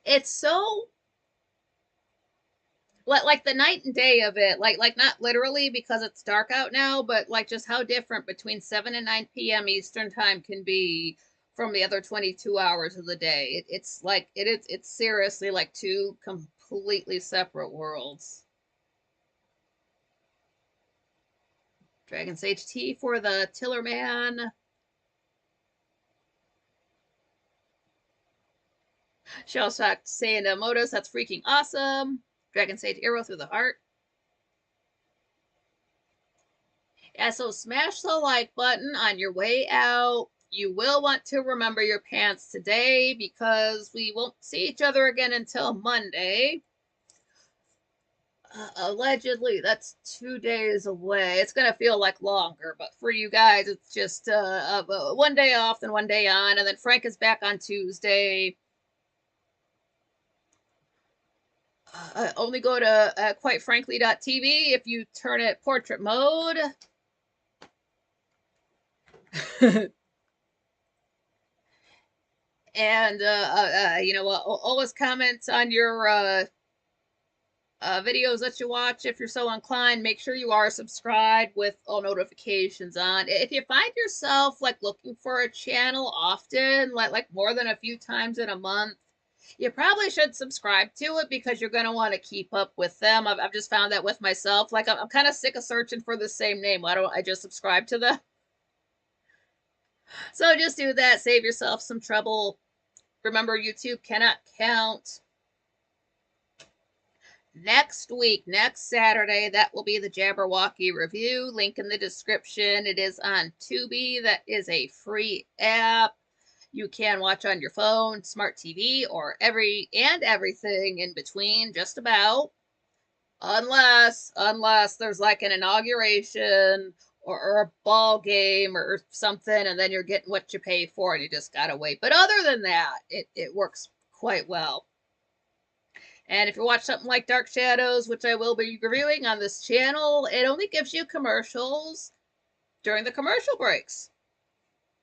It's so like the night and day of it, like not literally because it's dark out now, but like just how different between 7 and 9 p.m. Eastern time can be from the other 22 hours of the day. It's like it's seriously like two completely separate worlds. Dragon Sage Tea for the Tillerman. Shellshock saying to Modus, that's freaking awesome. Dragon Sage Arrow through the heart. Yeah, so smash the like button on your way out. You will want to remember your pants today because we won't see each other again until Monday. Allegedly, that's 2 days away. It's going to feel like longer, but for you guys, it's just 1 day off, then 1 day on, and then Frank is back on Tuesday. Only go to quitefrankly.tv if you turn it portrait mode. And always comment on your videos that you watch if you're so inclined. Make sure you are subscribed with all notifications on. If you find yourself like looking for a channel often, like more than a few times in a month, you probably should subscribe to it because you're going to want to keep up with them. I've just found that with myself. Like I'm kind of sick of searching for the same name. Why don't I just subscribe to them? So just do that. Save yourself some trouble. Remember, YouTube cannot count. Next week, next Saturday, that will be the Jabberwocky review. Link in the description. It is on Tubi. That is a free app. You can watch on your phone, smart TV, or everything in between, just about. Unless there's like an inauguration or a ball game or something, and then you're getting what you pay for and you just gotta wait. But other than that, it works quite well. And if you watch something like Dark Shadows, which I will be reviewing on this channel, it only gives you commercials during the commercial breaks.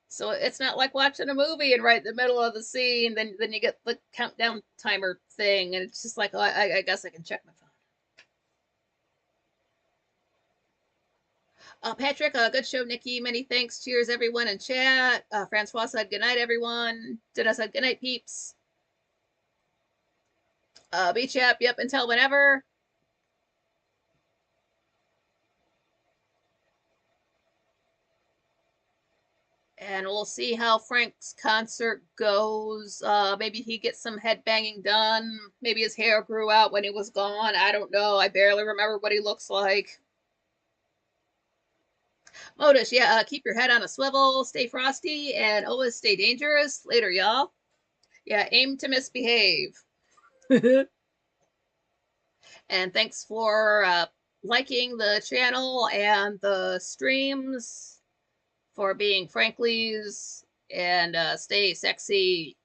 So it's not like watching a movie and right in the middle of the scene, then you get the countdown timer thing, and it's just like, oh, I guess I can check my phone. Patrick, good show, Nikki. Many thanks. Cheers, everyone in chat. Francois said good night, everyone. Dina said good night, peeps. Beach app, yep, until whenever. And we'll see how Frank's concert goes. Maybe he gets some headbanging done. Maybe his hair grew out when he was gone. I don't know. I barely remember what he looks like. Modus, yeah, keep your head on a swivel, stay frosty, and always stay dangerous. Later, y'all. Yeah, aim to misbehave. And thanks for liking the channel and the streams, for being Franklies, and stay sexy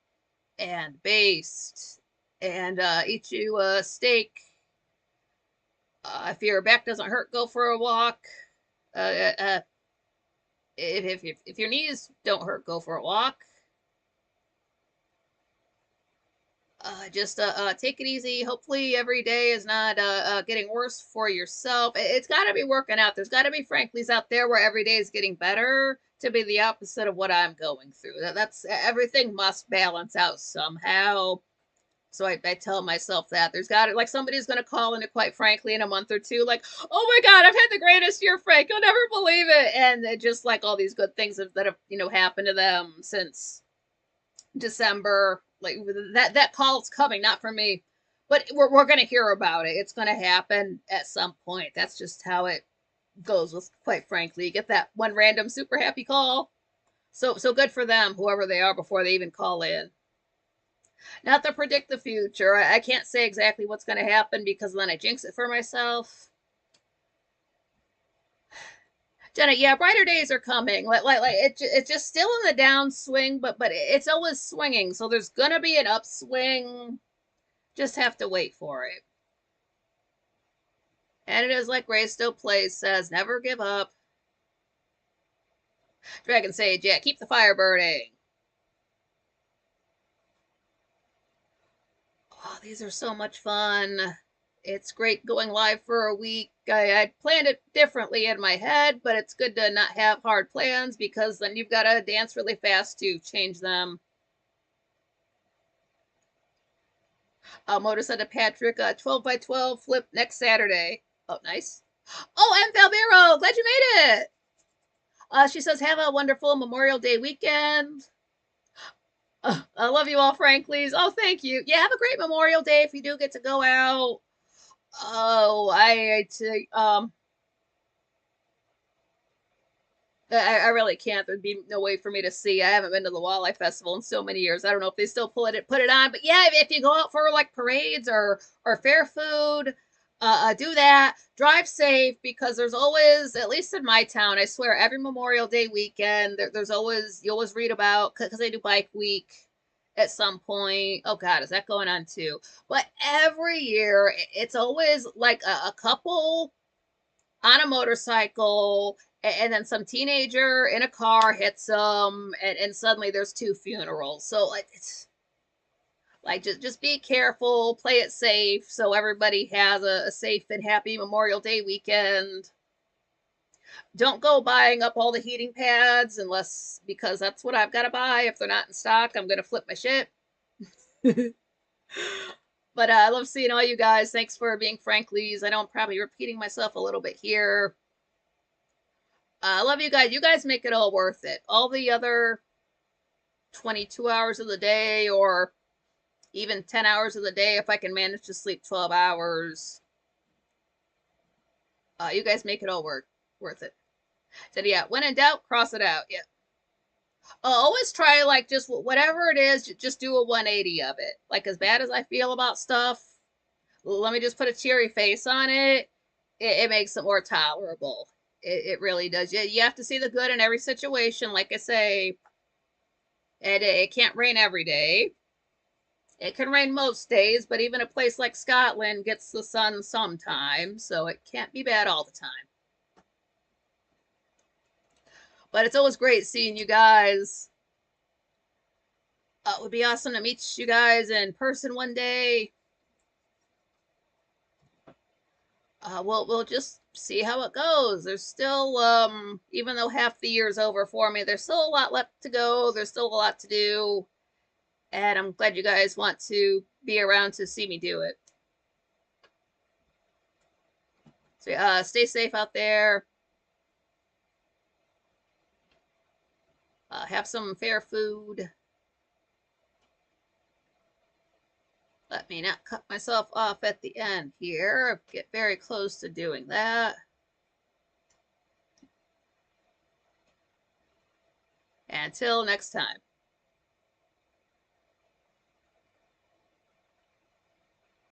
and based, and eat you a steak. If your back doesn't hurt, go for a walk. If your knees don't hurt, go for a walk. Just take it easy. Hopefully every day is not getting worse for yourself. It's got to be working out. There's got to be Franklies out there where every day is getting better to be the opposite of what I'm going through. That's everything must balance out somehow. So I tell myself that there's got to, like, somebody's going to call in it, quite frankly, in a month or two, like, oh my God, I've had the greatest year, Frank. You'll never believe it. And just like all these good things that have, happened to them since December, like that call's coming, not from me, but we're going to hear about it. It's going to happen at some point. That's just how it goes with, quite frankly. You get that one random super happy call. So good for them, whoever they are, before they even call in. Not to predict the future. I can't say exactly what's going to happen because then I jinx it for myself. Jenna, yeah, brighter days are coming. It's just still in the downswing, but it's always swinging. So there's gonna be an upswing. Just have to wait for it. And it is like Ray Still Plays says, never give up. Dragon Sage, yeah, keep the fire burning. Oh, these are so much fun. It's great going live for a week. I planned it differently in my head, but it's good to not have hard plans because then you've got to dance really fast to change them. Motor said to Patrick, 12 by 12 flip next Saturday. Oh, nice. Oh, M. Valvero, glad you made it. She says, have a wonderful Memorial Day weekend. I love you all, Franklies. Oh, thank you. Yeah, have a great Memorial Day if you do get to go out. Oh, I really can't. There'd be no way for me to see. I haven't been to the Walleye Festival in so many years. I don't know if they still put it on. But yeah, if you go out for like parades or fair food, do that. Drive safe because there's always, at least in my town, I swear, every Memorial Day weekend, there's always you always read about because they do Bike Week at some point. Oh God, is that going on too? But every year, it's always like a couple on a motorcycle and then some teenager in a car hits them and suddenly there's two funerals. So like it's like just be careful, play it safe so everybody has a safe and happy Memorial Day weekend. Don't go buying up all the heating pads unless because that's what I've got to buy. If they're not in stock, I'm gonna flip my shit. But I love seeing all you guys. Thanks for being Franklies. I know I'm probably repeating myself a little bit here. I love you guys. You guys make it all worth it. All the other 22 hours of the day or even 10 hours of the day, if I can manage to sleep 12 hours, you guys make it all worth it. Said, yeah, when in doubt, cross it out. Yeah. Always try, like, just whatever it is, just do a 180 of it. Like, as bad as I feel about stuff, let me just put a cheery face on it. It makes it more tolerable. It really does. You have to see the good in every situation, like I say. And it can't rain every day. It can rain most days, but even a place like Scotland gets the sun sometimes, so it can't be bad all the time. But it's always great seeing you guys. It would be awesome to meet you guys in person one day. We'll just see how it goes. There's still even though half the year's over for me, there's still a lot left to go. There's still a lot to do. And I'm glad you guys want to be around to see me do it. So stay safe out there. Have some fair food. Let me not cut myself off at the end here. Get very close to doing that. Until next time.